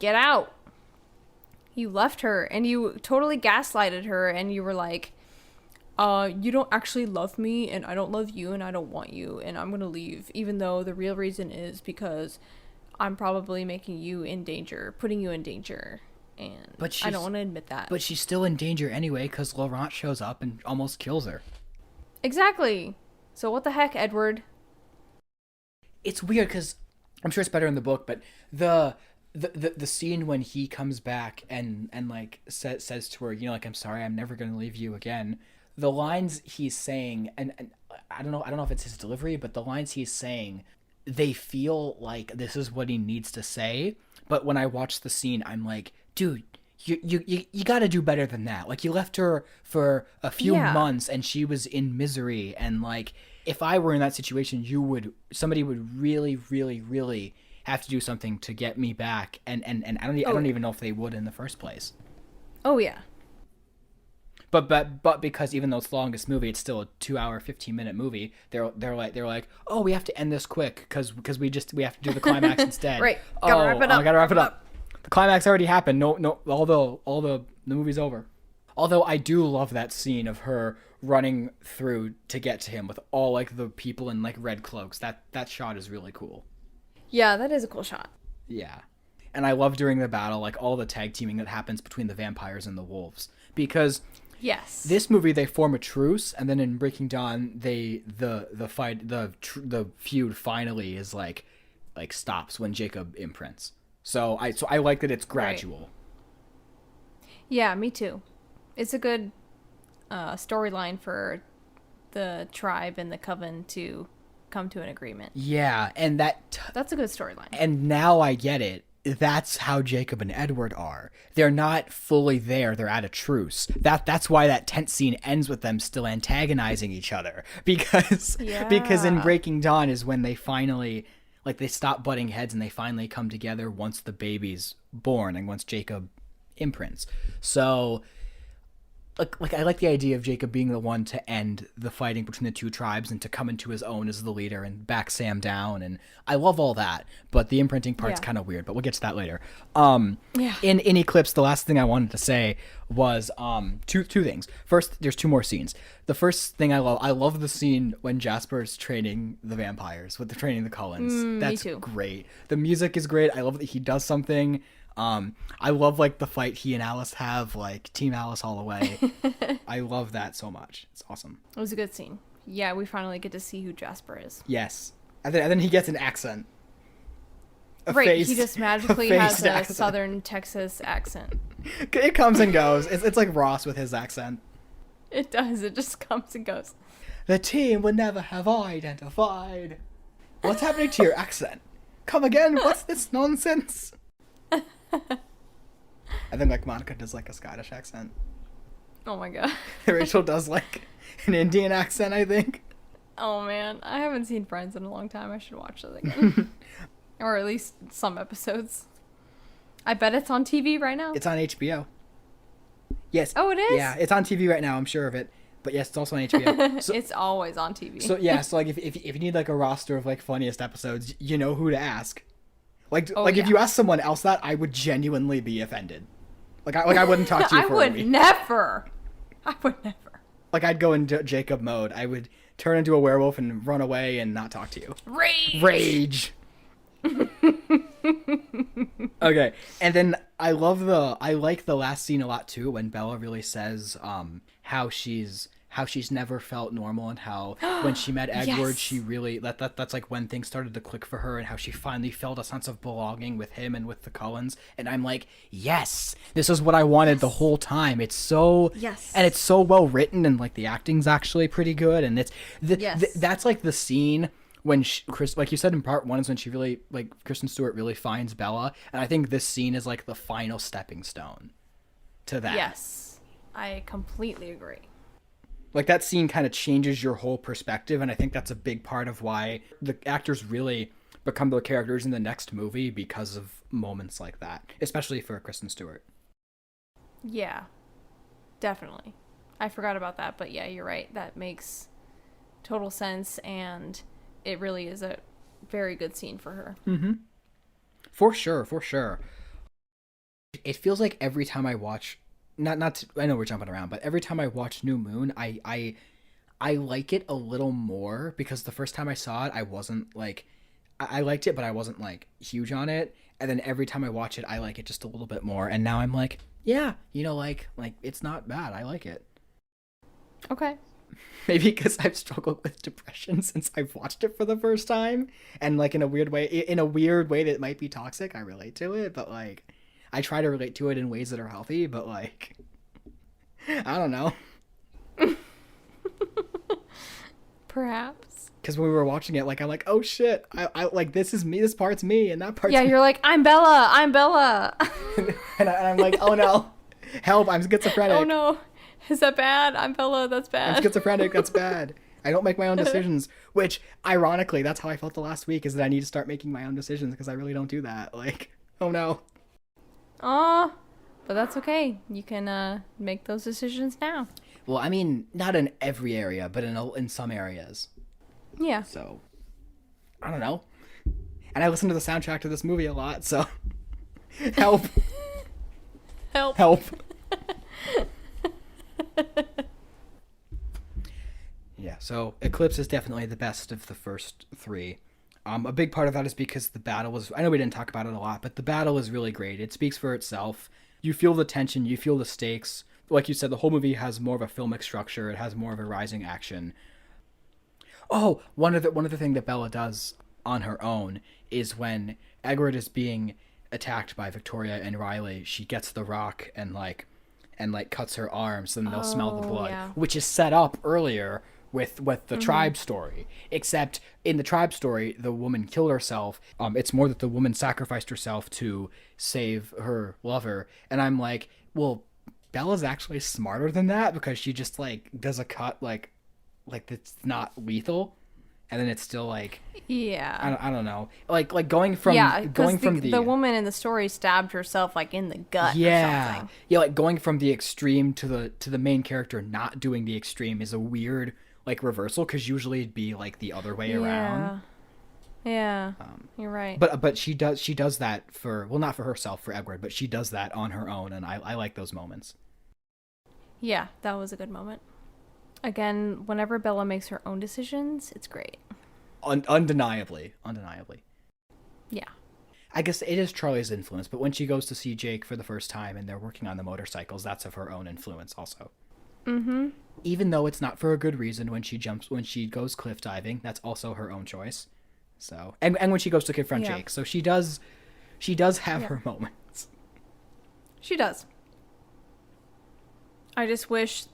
Get out. You left her and you totally gaslighted her, and you were like, you don't actually love me, and I don't love you, and I don't want you, and I'm gonna leave, even though the real reason is because I'm probably making you in danger, putting you in danger, and I don't want to admit that. But she's still in danger anyway, because Laurent shows up and almost kills her. Exactly. So what the heck, Edward? It's weird, because I'm sure it's better in the book, but the scene when he comes back and like says to her, you know, like, I'm sorry, I'm never gonna leave you again. The lines he's saying, and I don't know if it's his delivery, but the lines he's saying, they feel like this is what he needs to say. But when I watch the scene, I'm like, dude, you got to do better than that. Like, you left her for a few months, and she was in misery. And like, if I were in that situation, somebody would really, really, really have to do something to get me back. And I don't even know if they would in the first place. Oh yeah. But because even though it's the longest movie, it's still a 2-hour, 15-minute movie. They're like, oh, we have to end this quick because we have to do the climax instead. Right. Gotta wrap it up. Gotta wrap it up. The climax already happened. No. All the movie's over. Although I do love that scene of her running through to get to him with all like the people in like red cloaks. That shot is really cool. Yeah, that is a cool shot. Yeah. And I love during the battle, like all the tag teaming that happens between the vampires and the wolves, because yes, this movie they form a truce, and then in Breaking Dawn the feud finally is like stops when Jacob imprints. So I like that it's gradual. Right. Yeah, me too. It's a good storyline for the tribe and the coven to come to an agreement. Yeah, and that's a good storyline. And now I get it. That's how Jacob and Edward are. They're not fully there. They're at a truce. That's why that tent scene ends with them still antagonizing each other. Because in Breaking Dawn is when they finally, like, they stop butting heads and they finally come together once the baby's born and once Jacob imprints. So like I like the idea of Jacob being the one to end the fighting between the two tribes and to come into his own as the leader and back Sam down, and I love all that. But the imprinting part's Yeah. kind of weird, but we'll get to that later. Yeah. In Eclipse, the last thing I wanted to say was two things. First, there's two more scenes. The first thing I love the scene when Jasper's training the vampires, with the training the Cullens. That's me too. great. The music is great. I love that he does something. I love like the fight he and Alice have, like Team Alice all the way. I love that so much. It's awesome. It was a good scene. Yeah, we finally get to see who Jasper is. Yes, and then he gets an accent. He just magically has a southern Texas accent. It comes and goes. It's like Ross with his accent. It does. It just comes and goes. The team would never have identified. What's happening to your accent? Come again? What's this nonsense? I think like Monica does like a Scottish accent. Oh my god. Rachel does like an Indian accent, I think. Oh man, I haven't seen Friends in a long time. I should watch that again. Or at least some episodes. I bet it's on TV right now. It's on HBO. Yes. Oh, it is? Yeah, it's on TV right now. I'm sure of it. But yes, it's also on HBO. So, it's always on TV. so yeah, so like if you need like a roster of like funniest episodes, you know who to ask. Like if you ask someone else that, I would genuinely be offended. I wouldn't talk to you for a week. Never. I would never. Like I'd go into Jacob mode. I would turn into a werewolf and run away and not talk to you. Rage. Okay, and then I like the last scene a lot too, when Bella really says how she's never felt normal, and how when she met Edward, Yes. she really that's like when things started to click for her, and how she finally felt a sense of belonging with him and with the Cullens. And I'm like, yes, this is what I wanted the whole time. It's so and it's so well written, and like the acting's actually pretty good, and it's that's like the scene when Chris, like you said in part one, is when she really, like, Kristen Stewart really finds Bella, and I think this scene is like the final stepping stone to that. Yes, I completely agree. Like that scene kind of changes your whole perspective, and I think that's a big part of why the actors really become the characters in the next movie, because of moments like that, especially for Kristen Stewart. Yeah, definitely. I forgot about that, but yeah, you're right. That makes total sense, and it really is a very good scene for her. Mm-hmm. For sure. It feels like every time I watch, I know we're jumping around, but every time I watch New Moon, I like it a little more, because the first time I saw it, I wasn't like, I liked it, but I wasn't like huge on it. And then every time I watch it, I like it just a little bit more. And now I'm like, yeah, like it's not bad. I like it. Okay. Maybe because I've struggled with depression since I've watched it for the first time, and like in a weird way that might be toxic, I relate to it, but like I try to relate to it in ways that are healthy, but like I don't know. Perhaps. Because when we were watching it, like I'm like, oh shit, I like this is me, this part's me, and that part's Yeah, me. you're like, I'm Bella. and I'm like, oh no, help, I'm schizophrenic. Oh no. Is that bad? I'm Bella. That's bad. I'm schizophrenic. That's bad. I don't make my own decisions, which, ironically, that's how I felt the last week, is that I need to start making my own decisions, because I really don't do that. Like, oh no. Aw. But that's okay. You can make those decisions now. Well, I mean, not in every area, but in some areas. Yeah. So, I don't know. And I listen to the soundtrack to this movie a lot, so help. Help. Yeah, so Eclipse is definitely the best of the first three. A big part of that is because the battle was, I know we didn't talk about it a lot, but the battle is really great. It speaks for itself. You feel the tension, you feel the stakes. Like you said, the whole movie has more of a filmic structure. It has more of a rising action. Oh, one other thing that Bella does on her own is when Edward is being attacked by Victoria and Riley, she gets the rock and cuts her arms, and they'll smell the blood, yeah. which is set up earlier with the tribe story. Except in the tribe story, the woman killed herself. It's more that the woman sacrificed herself to save her lover, and I'm like, well, Bella's actually smarter than that, because she just like does a cut like that's not lethal, and then it's still like Yeah. I don't know, like going from the woman in the story stabbed herself like in the gut. Or something. Yeah, like going from the extreme to the main character not doing the extreme is a weird like reversal, because usually it'd be like the other way around. Yeah, you're right. But she does that for, well, not for herself, for Edward, but she does that on her own, and I like those moments. Yeah, that was a good moment. Again, whenever Bella makes her own decisions, it's great. Undeniably. Yeah. I guess it is Charlie's influence, but when she goes to see Jake for the first time and they're working on the motorcycles, that's of her own influence also. Mm-hmm. Even though it's not for a good reason, when she goes cliff diving, that's also her own choice. So, and when she goes to confront Jake, so she does have her moments. She does. I just wish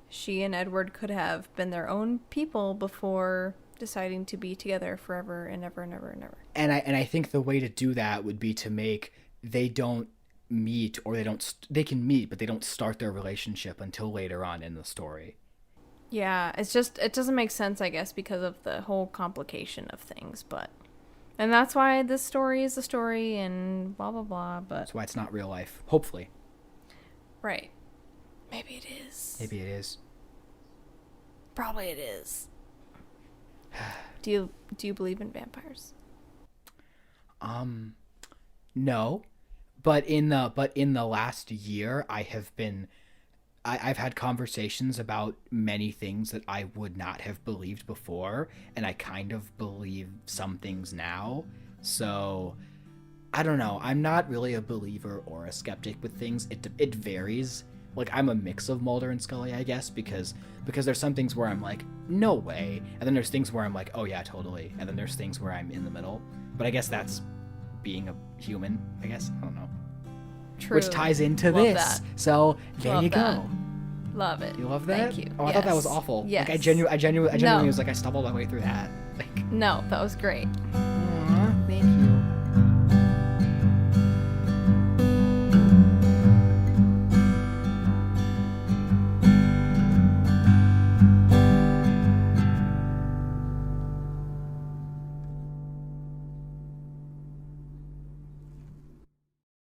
she and Edward could have been their own people before deciding to be together forever and ever and ever and ever. And I think the way to do that would be to make they don't meet, or they can meet, but they don't start their relationship until later on in the story. Yeah, it's just, it doesn't make sense, I guess, because of the whole complication of things, and that's why this story is a story and blah, blah, blah, but... That's why it's not real life, hopefully. Right. Maybe it is. Maybe it is. Probably it is. Do you believe in vampires? No. But in the last year, I've had conversations about many things that I would not have believed before, and I kind of believe some things now. So, I don't know. I'm not really a believer or a skeptic with things. It varies. Like, I'm a mix of Mulder and Scully, I guess, because there's some things where I'm like, no way, and then there's things where I'm like, oh yeah, totally, and then there's things where I'm in the middle. But I guess that's being a human, I guess. I don't know. True. Which ties into Love this. that. So there Love you that. go. Love it. You love that? Thank you. Oh, I thought that was awful. Yes. Like, I genuinely No. was like, I stumbled my way through that. Like, No, that was great.